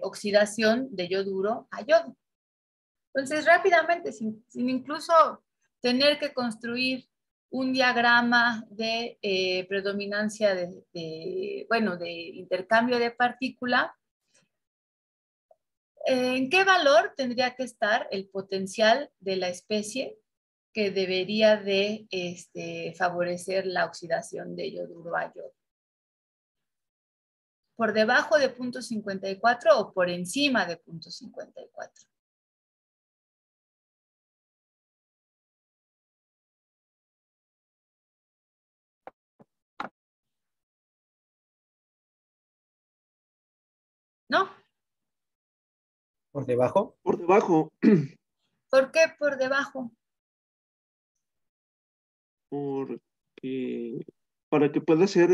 oxidación de yoduro a yodo. Entonces, rápidamente, sin incluso tener que construir un diagrama de predominancia bueno, de intercambio de partícula, ¿en qué valor tendría que estar el potencial de la especie que debería de favorecer la oxidación de yoduro a yodo? ¿Por debajo de 0.54 o por encima de 0.54? ¿No? ¿Por debajo? Por debajo, ¿Por qué por debajo? porque para que pueda ser,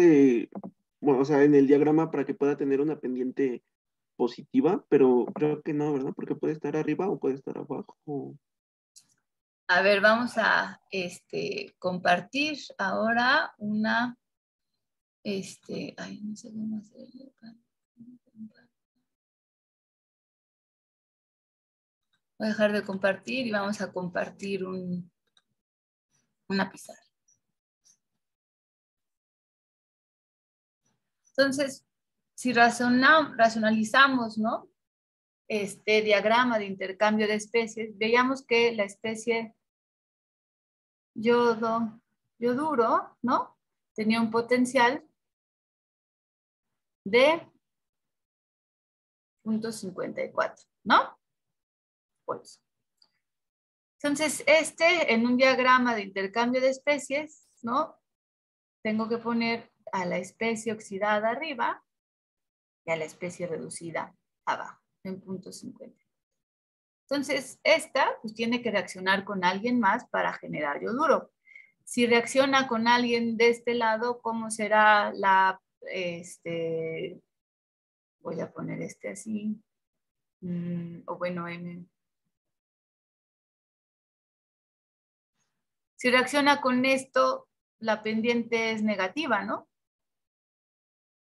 bueno, o sea, en el diagrama para que pueda tener una pendiente positiva, pero creo que no, ¿verdad? Porque puede estar arriba o puede estar abajo. A ver, vamos a compartir ahora una, ay, no sé cómo hacerlo. Voy a dejar de compartir y vamos a compartir una pizarra. Entonces, si racionalizamos, ¿no? Este diagrama de intercambio de especies, veíamos que la especie yoduro, ¿no? Tenía un potencial de 0.54, ¿no? Pues. Entonces, en un diagrama de intercambio de especies, ¿no? Tengo que poner a la especie oxidada arriba y a la especie reducida abajo, en 0.50. Entonces, esta pues tiene que reaccionar con alguien más para generar yoduro. Si reacciona con alguien de este lado, ¿cómo será voy a poner así, o bueno, si reacciona con esto, la pendiente es negativa, ¿no?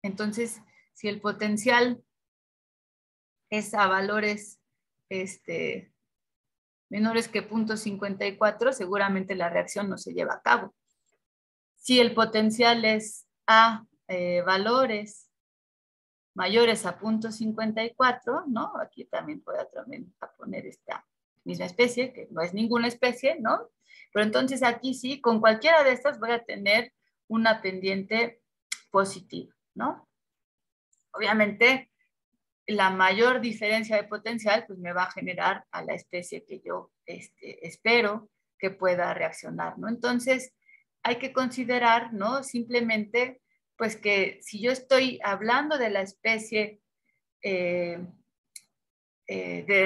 Entonces, si el potencial es a valores menores que 0.54, seguramente la reacción no se lleva a cabo. Si el potencial es a valores mayores a 0.54, ¿no? Aquí también puedo poner esta misma especie, que no es ninguna especie, ¿no? Pero entonces aquí sí, con cualquiera de estas voy a tener una pendiente positiva, ¿no? Obviamente, la mayor diferencia de potencial pues me va a generar a la especie que yo espero que pueda reaccionar, ¿no? Entonces, hay que considerar, ¿no? Simplemente, pues que si yo estoy hablando de la especie de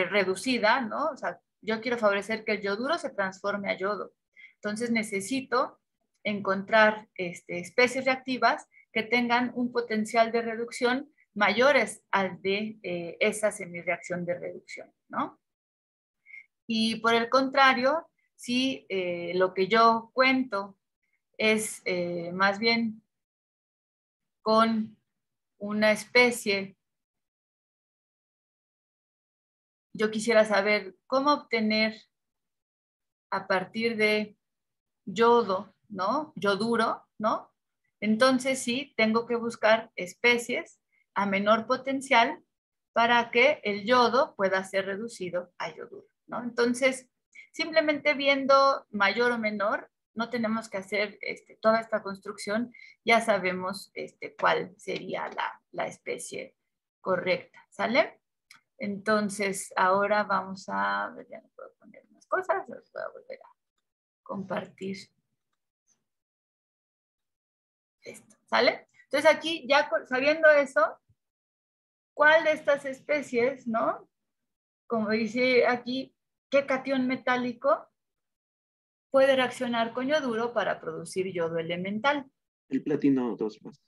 reducida, ¿no? O sea, yo quiero favorecer que el yoduro se transforme a yodo. Entonces, necesito encontrar especies reactivas que tengan un potencial de reducción mayores al de esa semireacción de reducción, ¿no? Y por el contrario, si lo que yo cuento es más bien con una especie, yo quisiera saber cómo obtener a partir de yodo, ¿no? Yoduro, ¿no? Entonces sí, tengo que buscar especies a menor potencial para que el yodo pueda ser reducido a yoduro, ¿no? Entonces, simplemente viendo mayor o menor, no tenemos que hacer toda esta construcción, ya sabemos cuál sería la especie correcta, ¿sale? Entonces, ahora vamos a, ya no puedo poner más cosas, las voy a volver a compartir esto, ¿sale? Entonces aquí, ya sabiendo eso, ¿cuál de estas especies, no? Como dice aquí, ¿qué catión metálico puede reaccionar con yoduro para producir yodo elemental? El platino 2 más.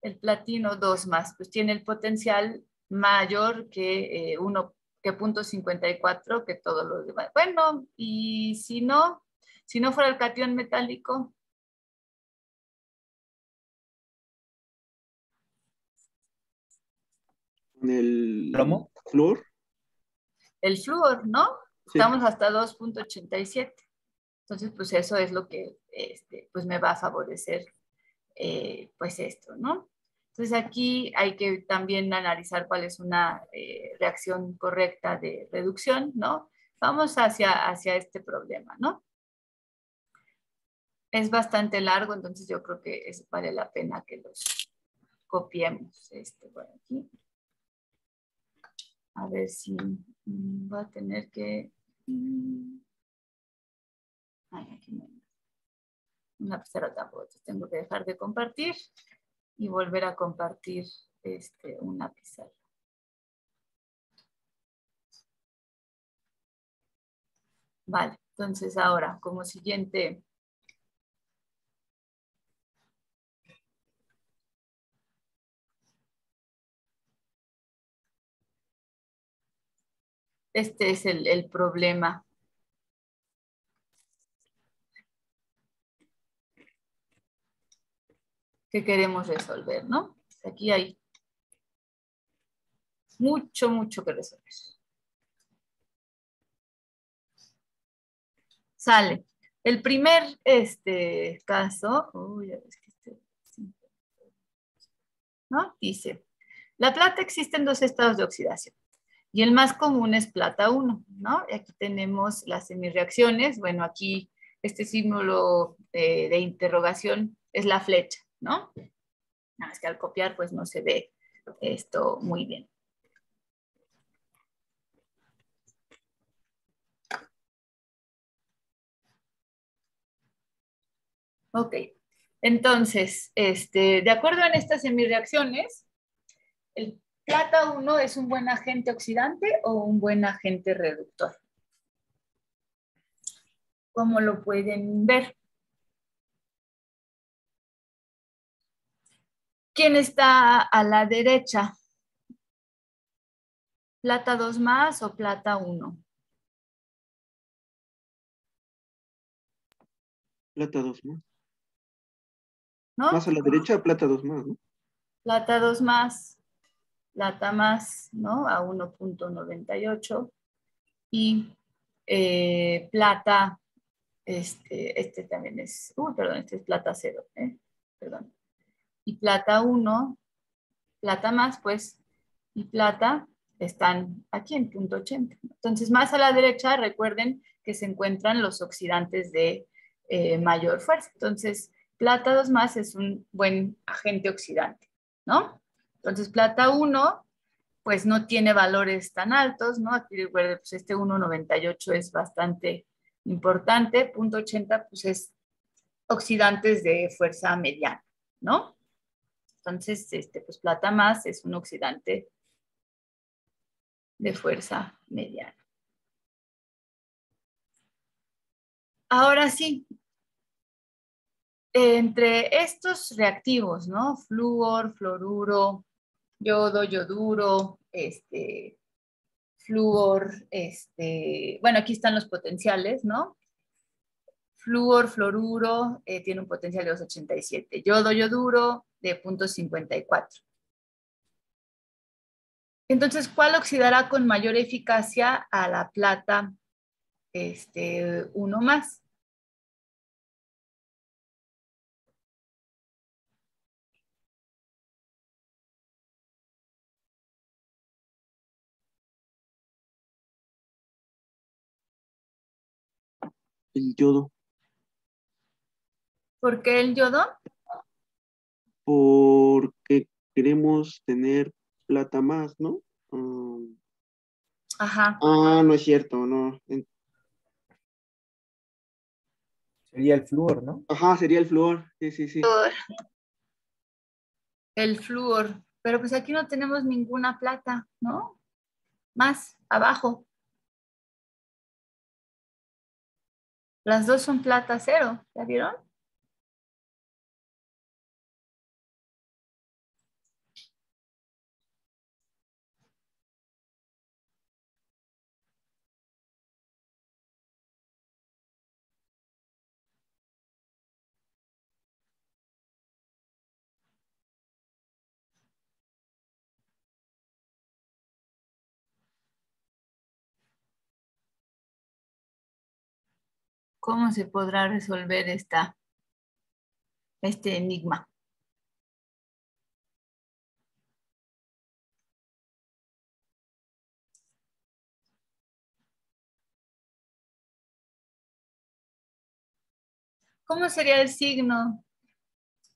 El platino 2 más, pues tiene el potencial mayor que 0.54, que todos los demás. Bueno, y si no fuera el catión metálico, Con el ¿Plomo? flúor. el flúor, ¿no? Sí. Estamos hasta 2.87. Entonces, pues eso es lo que pues me va a favorecer pues esto, ¿no? Entonces aquí hay que también analizar cuál es una reacción correcta de reducción, ¿no? Vamos hacia este problema, ¿no? Es bastante largo, entonces yo creo que vale la pena que los copiemos por aquí. A ver si va a tener que... Ay, aquí no. Una pizarra tampoco, entonces tengo que dejar de compartir y volver a compartir una pizarra. Vale, entonces ahora como siguiente... Este es el problema que queremos resolver, ¿no? Aquí hay mucho que resolver. Sale. El primer caso, uy, a ver, ¿no? Dice, la plata existe en dos estados de oxidación y el más común es plata 1, ¿no? Y aquí tenemos las semireacciones. Bueno, aquí este símbolo de interrogación es la flecha, ¿no? Nada más que al copiar pues no se ve esto muy bien. Ok, entonces, de acuerdo en estas semireacciones, ¿el plata 1 es un buen agente oxidante o un buen agente reductor? ¿Cómo lo pueden ver? ¿Quién está a la derecha? ¿Plata 2 más o plata 1? Plata 2 más. ¿No? Más a la derecha, plata 2 más, ¿no? Plata 2 más, plata más, ¿no? A 1.98. Y plata, también es, perdón, este es plata 0, perdón. Y plata 1, plata más, pues, y plata están aquí en punto 80. Entonces, más a la derecha, recuerden que se encuentran los oxidantes de mayor fuerza. Entonces, plata 2 más es un buen agente oxidante, ¿no? Entonces, plata 1, pues no tiene valores tan altos, ¿no? Aquí recuerden, pues este 1.98 es bastante importante, punto 80 pues es oxidantes de fuerza mediana, ¿no? Entonces, pues plata más es un oxidante de fuerza mediana. Ahora sí, entre estos reactivos, ¿no? Flúor, fluoruro, yodo, yoduro, flúor, bueno, aquí están los potenciales, ¿no? Flúor, fluoruro, tiene un potencial de 2,87. Yodo, yoduro, de 0.54. Entonces, ¿cuál oxidará con mayor eficacia a la plata 1 más? El yodo. ¿Por qué el yodo? Porque queremos tener plata más, ¿no? Ajá. No es cierto, no. Sería el flúor, ¿no? Ajá, sería el flúor. Sí, sí, sí. El flúor. Pero pues aquí no tenemos ninguna plata, ¿no? Más abajo. Las dos son plata 0, ¿ya vieron? ¿Cómo se podrá resolver este enigma? ¿Cómo sería el signo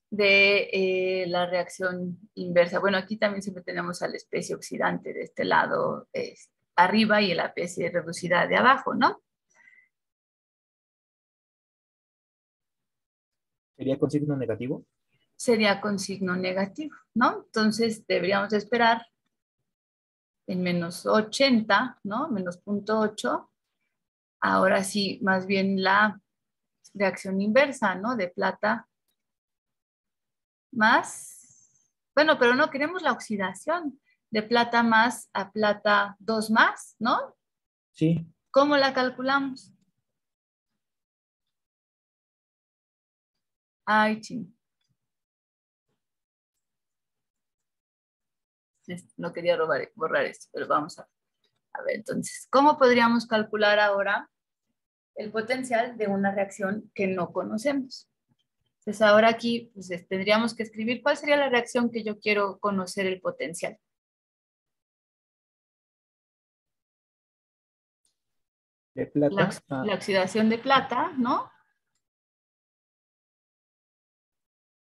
de la reacción inversa? Bueno, aquí también siempre tenemos a la especie oxidante de este lado arriba y la especie reducida de abajo, ¿no? ¿Sería con signo negativo? Sería con signo negativo, ¿no? Entonces deberíamos esperar en menos 80, ¿no? Menos 0.8. Ahora sí, más bien la reacción inversa, ¿no? De plata más, bueno, pero no queremos la oxidación de plata más a plata 2 más, ¿no? Sí. ¿Cómo la calculamos? Ay, ching. No quería borrar esto, pero vamos a ver. Entonces, ¿cómo podríamos calcular ahora el potencial de una reacción que no conocemos? Entonces, ahora aquí pues, tendríamos que escribir cuál sería la reacción que yo quiero conocer el potencial. De La, plata a... la oxidación de plata, ¿no?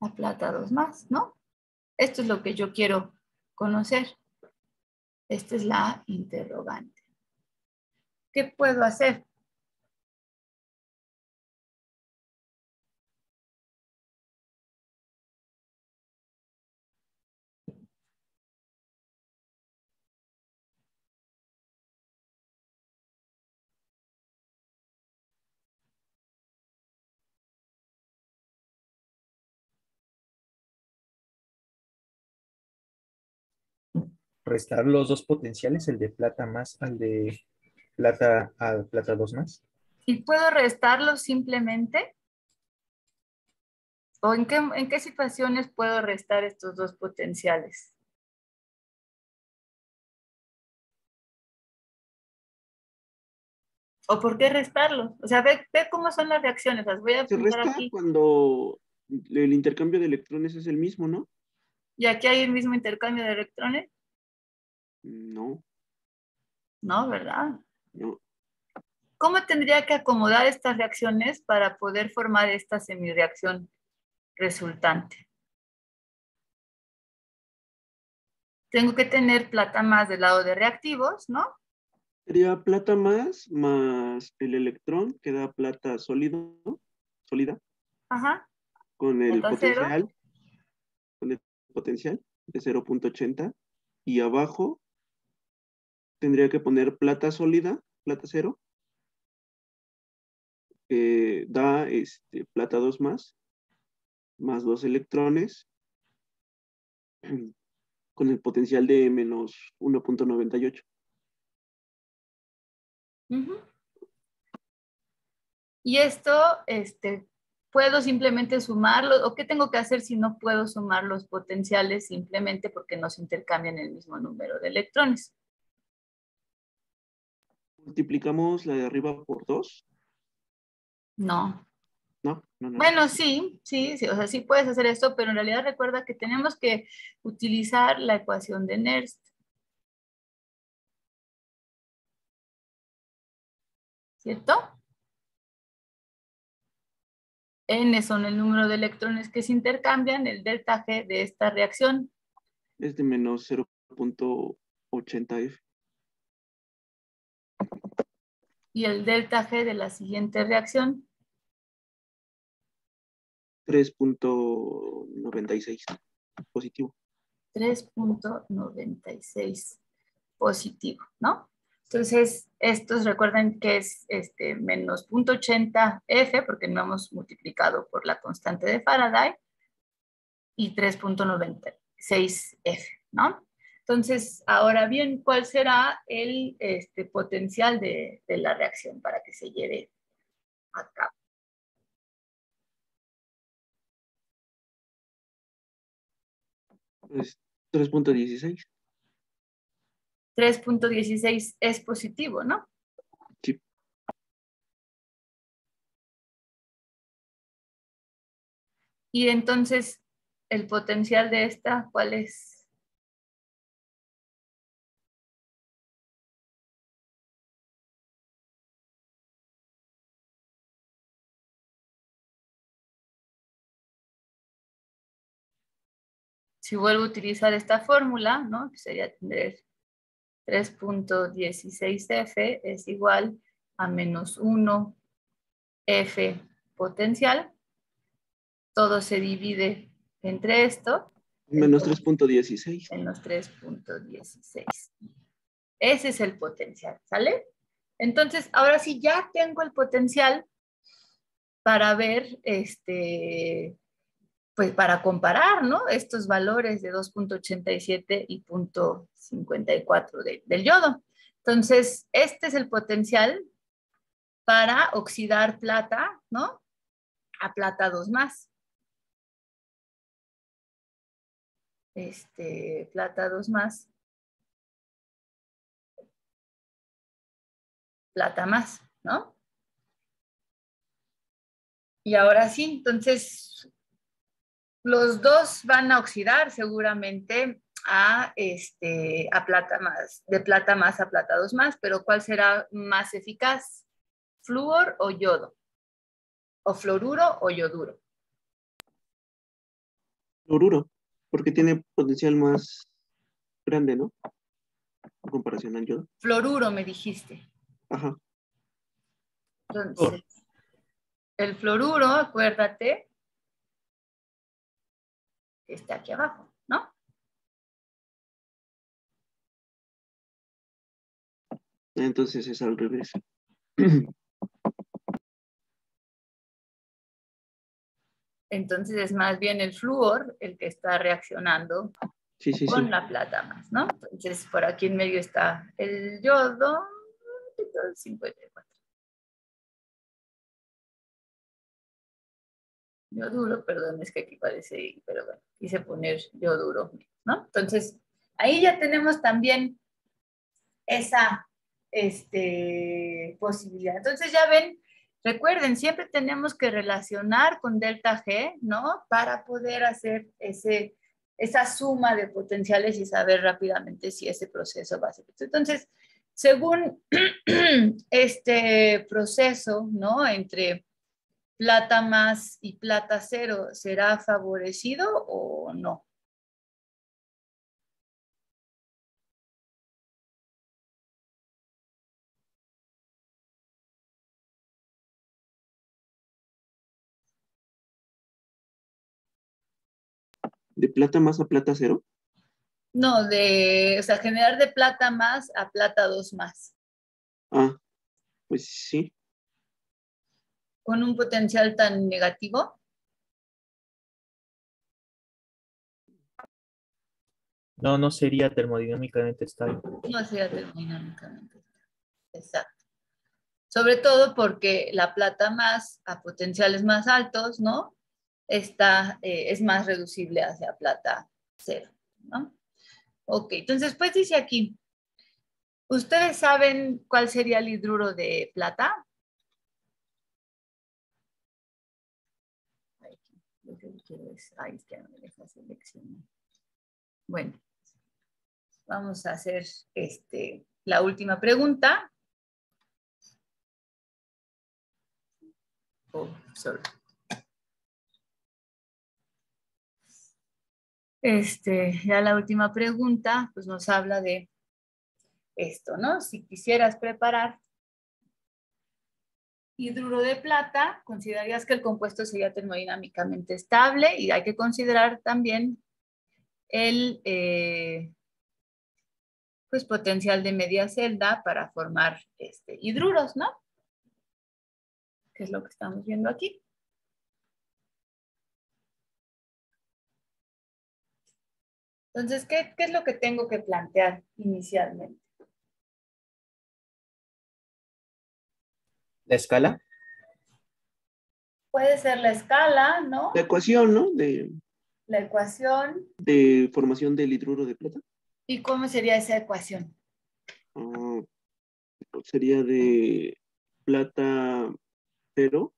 A plata 2 más, ¿no? Esto es lo que yo quiero conocer. Esta es la interrogante. ¿Qué puedo hacer? restar los dos potenciales, el de plata más al de plata al plata 2 más. ¿Y puedo restarlo simplemente? ¿O en qué situaciones puedo restar estos dos potenciales? ¿O por qué restarlos? O sea, ve cómo son las reacciones. Las voy a Se apuntar resta aquí. cuando el intercambio de electrones es el mismo, ¿no? Y aquí hay el mismo intercambio de electrones. No, No, ¿verdad? no. ¿Cómo tendría que acomodar estas reacciones para poder formar esta semireacción resultante? Tengo que tener plata más del lado de reactivos, ¿no? Sería plata más el electrón, que da plata sólida, Ajá. con el Plata cero. potencial de 0.80. Y abajo tendría que poner plata sólida, plata cero, que da plata 2 más 2 electrones, con el potencial de menos 1.98. Uh-huh. Y esto, ¿puedo simplemente sumarlo? ¿O qué tengo que hacer si no puedo sumar los potenciales simplemente porque no se intercambian el mismo número de electrones? Multiplicamos la de arriba por 2. No. No, no, no. Bueno, sí, o sea, sí puedes hacer esto, pero en realidad recuerda que tenemos que utilizar la ecuación de Nernst, ¿cierto? N son el número de electrones que se intercambian, el delta G de esta reacción. Es de menos 0.80 F. Y el delta G de la siguiente reacción. 3.96 positivo. 3.96 positivo, ¿no? Entonces, estos recuerden que es menos 0.80 F, porque no hemos multiplicado por la constante de Faraday, y 3.96 F, ¿no? Entonces, ahora bien, ¿cuál será el potencial de la reacción para que se lleve a cabo? Es 3.16. 3.16 es positivo, ¿no? Sí. Y entonces, el potencial de esta, ¿cuál es? Si vuelvo a utilizar esta fórmula, ¿no? Que sería tener 3.16F es igual a menos 1F potencial. Todo se divide entre esto. Menos 3.16. Menos 3.16. Ese es el potencial, ¿sale? Entonces, ahora sí ya tengo el potencial para ver, pues para comparar, ¿no? Estos valores de 2.87 y 0.54 del yodo. Entonces, este es el potencial para oxidar plata, ¿no? A plata 2 más. Plata 2 más. Plata más, ¿no? Y ahora sí, entonces los dos van a oxidar seguramente a plata más, de plata más a plata 2 más, pero ¿cuál será más eficaz? ¿Flúor o yodo? ¿O fluoruro o yoduro? Fluoruro, porque tiene potencial más grande, ¿no? En comparación al yodo. Fluoruro me dijiste. Ajá. Entonces, el fluoruro, acuérdate, que está aquí abajo, ¿no? Entonces es al revés. Entonces es más bien el flúor el que está reaccionando Sí, sí, con sí. la plata más, ¿no? Entonces por aquí en medio está el yodo, 54. Yoduro, perdón, es que aquí parece, pero bueno, quise poner yoduro, ¿no? Entonces ahí ya tenemos también esa posibilidad. Entonces ya ven, recuerden, siempre tenemos que relacionar con delta G, ¿no? Para poder hacer esa suma de potenciales y saber rápidamente si ese proceso va a ser. Entonces, según este proceso, ¿no? Entre plata más y plata cero, ¿será favorecido o no? ¿De plata más a plata cero? No, o sea, generar de plata más a plata 2 más. Ah, pues sí. Con un potencial tan negativo. No, no sería termodinámicamente estable. No sería termodinámicamente. Exacto. Sobre todo porque la plata más a potenciales más altos, ¿no? Es más reducible hacia plata cero, ¿no? Ok, entonces pues dice aquí, ¿ustedes saben cuál sería el hidruro de plata? Lo que quiero es, es que no me deja seleccionar. Bueno, vamos a hacer la última pregunta. Oh, sorry. Ya la última pregunta, pues nos habla de esto, ¿no? Si quisieras preparar hidruro de plata, considerarías que el compuesto sería termodinámicamente estable y hay que considerar también el pues, potencial de media celda para formar hidruros, ¿no? Que es lo que estamos viendo aquí. Entonces, ¿qué es lo que tengo que plantear inicialmente? ¿La escala? Puede ser la escala, ¿no? La ecuación, ¿no? La ecuación. De formación del hidruro de plata. ¿Y cómo sería esa ecuación? Ah, sería de plata cero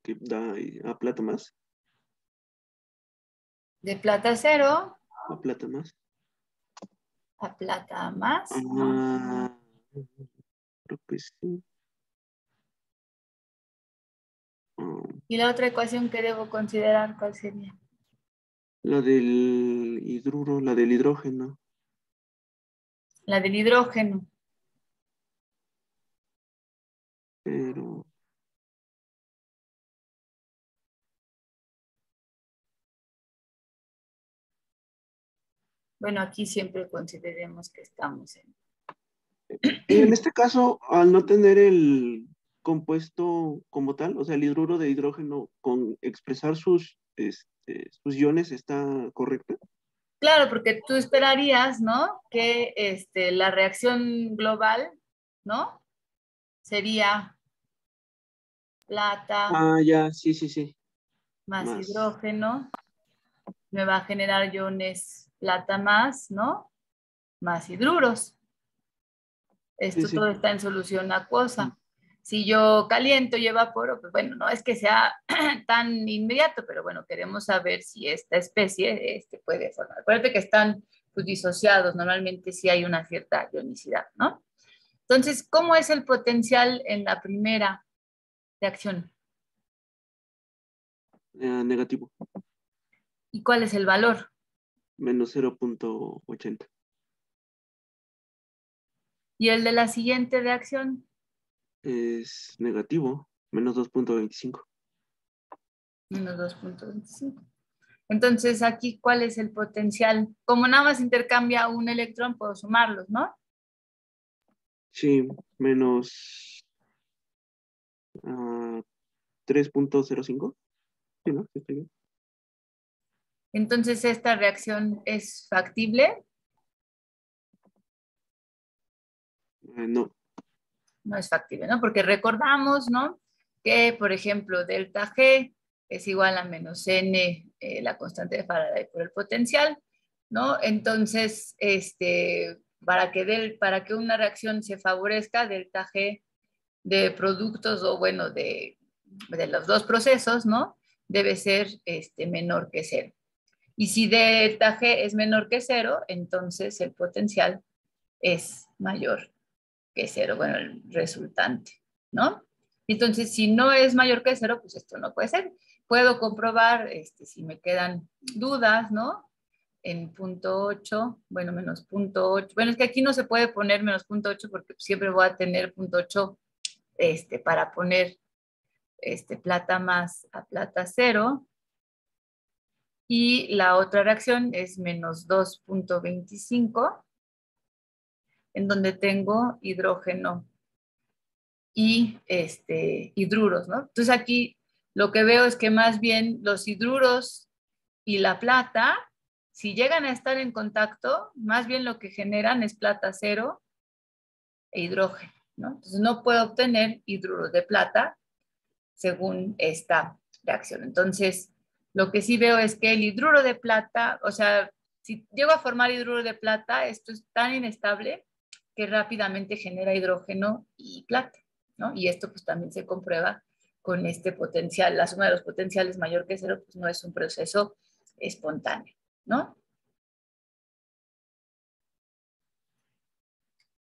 que da a plata más. De plata 0 A plata más. a plata más. Ah, creo que sí. Ah, ¿Y la otra ecuación que debo considerar cuál sería? la del hidruro, la del hidrógeno. La del hidrógeno. Pero Bueno, aquí siempre consideremos que estamos en... en este caso, al no tener el compuesto como tal, o sea, el hidruro de hidrógeno con expresar sus iones está correcta. Claro, porque tú esperarías, ¿no? Que la reacción global, ¿no? Sería plata Ah, ya, sí, sí, sí. más Más. hidrógeno, me va a generar iones plata más, ¿no? Más hidruros. Sí, Esto sí. todo está en solución acuosa. Si yo caliento y evaporo, pues bueno, no es que sea tan inmediato, pero bueno, queremos saber si esta especie puede formar. Acuérdate que están pues, disociados, normalmente sí hay una cierta ionicidad, ¿no? Entonces, ¿cómo es el potencial en la primera reacción? Negativo. ¿Y cuál es el valor? Menos 0,80. ¿Y el de la siguiente reacción? Es negativo. Menos 2,25. Menos 2.25. Entonces, aquí, ¿cuál es el potencial? Como nada más intercambia un electrón, puedo sumarlos, ¿no? Sí, menos 3,05. Sí, ¿no? Sí, estoy bien. Entonces, ¿esta reacción es factible? No. No es factible, ¿no? Porque recordamos, ¿no? Que, por ejemplo, delta G es igual a menos N, la constante de Faraday por el potencial, ¿no? Entonces, para que una reacción se favorezca, delta G de productos o, bueno, de los dos procesos, ¿no? Debe ser menor que 0. Y si delta G es menor que 0, entonces el potencial es mayor que 0, bueno, el resultante, ¿no? Entonces, si no es mayor que 0, pues esto no puede ser. Puedo comprobar si me quedan dudas, ¿no? En punto 8, bueno, menos punto 8. Bueno, es que aquí no se puede poner menos punto 8 porque siempre voy a tener punto 8 para poner plata más a plata 0. Y la otra reacción es menos 2.25, en donde tengo hidrógeno y hidruros, ¿no? Entonces aquí lo que veo es que más bien los hidruros y la plata, si llegan a estar en contacto, más bien lo que generan es plata 0 e hidrógeno, ¿no? Entonces no puedo obtener hidruros de plata según esta reacción. Entonces, lo que sí veo es que el hidruro de plata, o sea, si llego a formar hidruro de plata, esto es tan inestable que rápidamente genera hidrógeno y plata, ¿no? Y esto pues también se comprueba con este potencial, la suma de los potenciales mayor que 0, pues no es un proceso espontáneo, ¿no?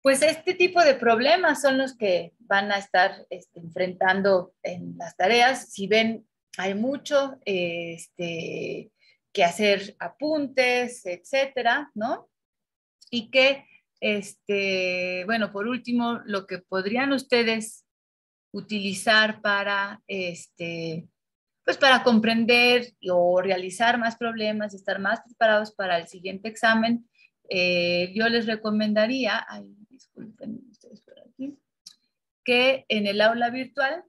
Pues este tipo de problemas son los que van a estar enfrentando en las tareas. Si ven, hay mucho que hacer apuntes, etcétera, ¿no? Y que, bueno, por último, lo que podrían ustedes utilizar para, pues para comprender o realizar más problemas, estar más preparados para el siguiente examen, yo les recomendaría, ay, disculpen ustedes por aquí, que en el aula virtual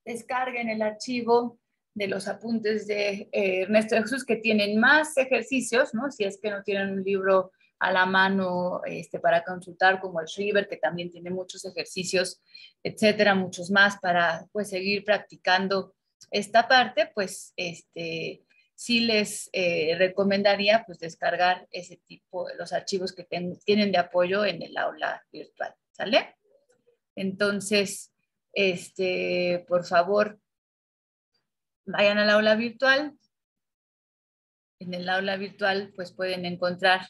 descarguen el archivo de los apuntes de Ernesto de Jesús, que tienen más ejercicios, ¿no? Si es que no tienen un libro a la mano para consultar, como el Schreiber, que también tiene muchos ejercicios, etcétera, muchos más para pues seguir practicando esta parte, pues sí les recomendaría pues descargar ese tipo, los archivos que tienen de apoyo en el aula virtual, ¿sale? Entonces, por favor, vayan al aula virtual. En el aula virtual, pues pueden encontrar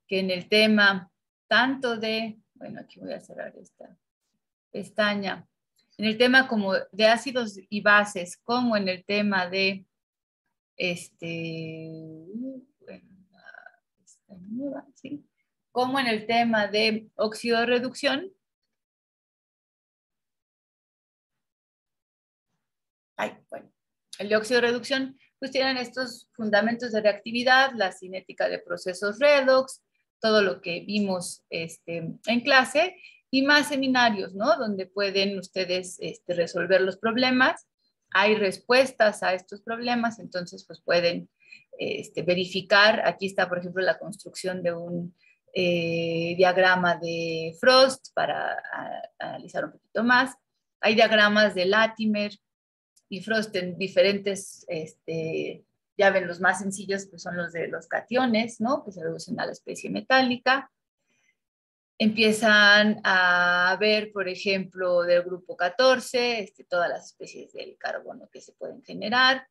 que en el tema tanto de, bueno, aquí voy a cerrar esta pestaña, en el tema como de ácidos y bases, como en el tema de, bueno, ¿sí? Como en el tema de oxidorreducción. Bueno, el de oxidorreducción, pues tienen estos fundamentos de reactividad, la cinética de procesos redox, todo lo que vimos en clase, y más seminarios, ¿no? Donde pueden ustedes resolver los problemas. Hay respuestas a estos problemas, entonces pues pueden verificar. Aquí está, por ejemplo, la construcción de un diagrama de Frost para analizar un poquito más. Hay diagramas de Latimer y Frost en diferentes, ya ven, los más sencillos pues son los de los cationes, ¿no? Que se reducen a la especie metálica. Empiezan a ver, por ejemplo, del grupo 14, todas las especies del carbono que se pueden generar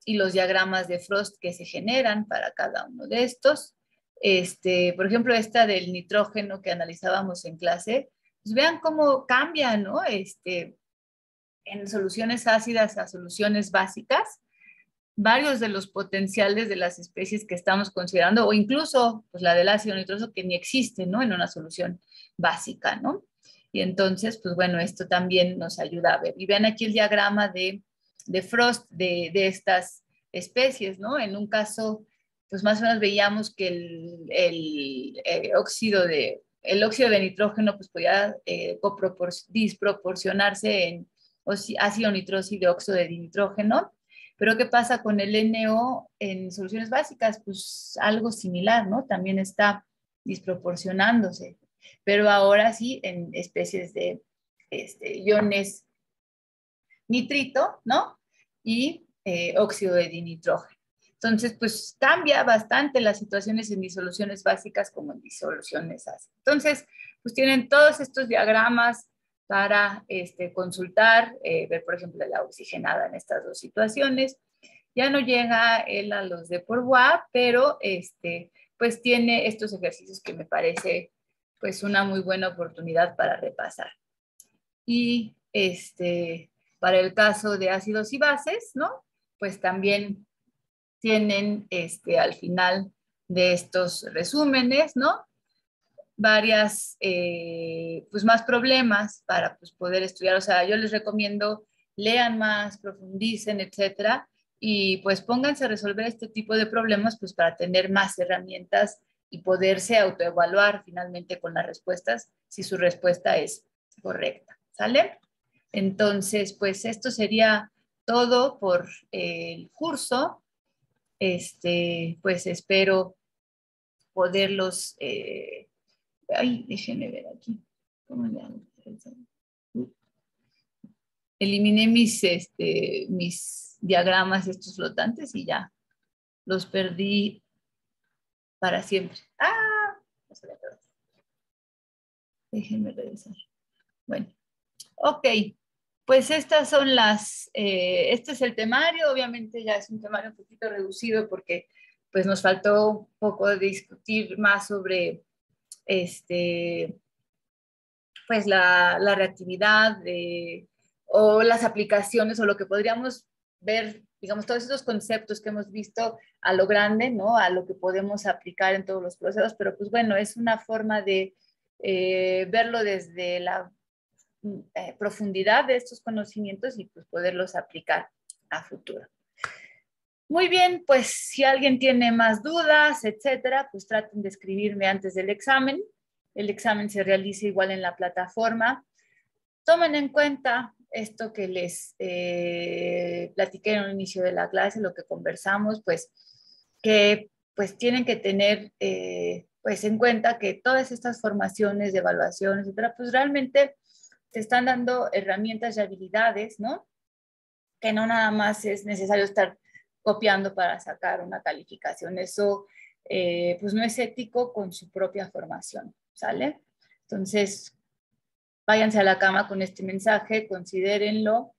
y los diagramas de Frost que se generan para cada uno de estos. Por ejemplo, esta del nitrógeno que analizábamos en clase, pues vean cómo cambia, ¿no? En soluciones ácidas a soluciones básicas, varios de los potenciales de las especies que estamos considerando, o incluso pues, la del ácido nitroso que ni existe, ¿no? En una solución básica, ¿no? Y entonces, pues bueno, esto también nos ayuda a ver. Y vean aquí el diagrama de Frost de estas especies, ¿no? En un caso, pues más o menos veíamos que el óxido de nitrógeno pues podía disproporcionarse en ácido nitróxido y óxido de dinitrógeno. Pero ¿qué pasa con el NO en soluciones básicas? Pues algo similar, ¿no? También está disproporcionándose. Pero ahora sí en especies de iones nitrito, ¿no? Y óxido de dinitrógeno. Entonces, pues cambia bastante las situaciones en disoluciones básicas como en disoluciones ácidas. Entonces, pues tienen todos estos diagramas para consultar, ver, por ejemplo, la oxigenada en estas dos situaciones. Ya no llega él a los de por WAP, pero pues tiene estos ejercicios que me parece pues una muy buena oportunidad para repasar. Y para el caso de ácidos y bases, ¿no? Pues también tienen al final de estos resúmenes, ¿no? Varias, pues más problemas para pues, poder estudiar. O sea, yo les recomiendo lean más, profundicen, etcétera, y pues pónganse a resolver este tipo de problemas pues para tener más herramientas y poderse autoevaluar finalmente con las respuestas si su respuesta es correcta. ¿Sale? Entonces, pues esto sería todo por el curso. Pues espero poderlos... ay, déjenme ver aquí. ¿Cómo le hago? Eliminé mis diagramas, estos flotantes, y ya los perdí para siempre. ¡Ah! Déjenme regresar. Bueno, ok. Pues estas son este es el temario. Obviamente ya es un temario un poquito reducido porque pues nos faltó un poco de discutir más sobre pues la reactividad o las aplicaciones o lo que podríamos ver, digamos, todos esos conceptos que hemos visto a lo grande, ¿no? A lo que podemos aplicar en todos los procesos, pero pues bueno, es una forma de verlo desde la profundidad de estos conocimientos y pues poderlos aplicar a futuro. Muy bien, pues si alguien tiene más dudas, etcétera, pues traten de escribirme antes del examen. El examen se realiza igual en la plataforma. Tomen en cuenta esto que les platiqué en el inicio de la clase, lo que conversamos, pues que pues tienen que tener pues en cuenta que todas estas formaciones de evaluación, etcétera, pues realmente te están dando herramientas y habilidades, ¿no? Que no nada más es necesario estar copiando para sacar una calificación. Eso pues no es ético con su propia formación, ¿sale? Entonces, váyanse a la cama con este mensaje, considérenlo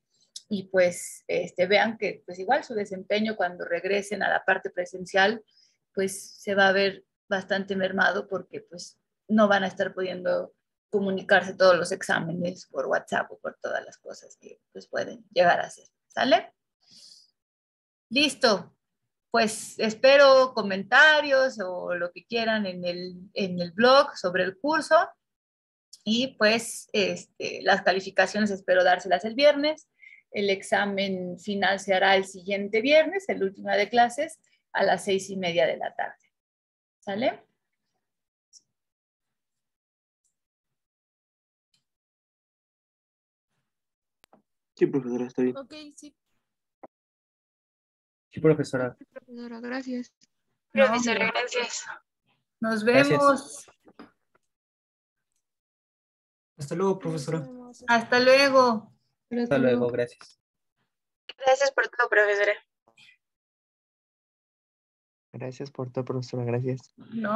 y pues vean que pues igual su desempeño cuando regresen a la parte presencial pues se va a ver bastante mermado porque pues no van a estar pudiendo comunicarse todos los exámenes por WhatsApp o por todas las cosas que pues pueden llegar a hacer. ¿Sale? Listo. Pues espero comentarios o lo que quieran en el blog sobre el curso y pues las calificaciones espero dárselas el viernes. El examen final se hará el siguiente viernes, el último de clases, a las 6:30 de la tarde. ¿Sale? Sí, profesora, está bien. Ok, sí, Sí, profesora. profesora, gracias. No, Profesora, hombre. gracias. Nos Gracias. vemos. Hasta luego, profesora. Hasta luego. Hasta luego, gracias. Gracias por todo, profesora. Gracias por todo, profesora. Gracias. No.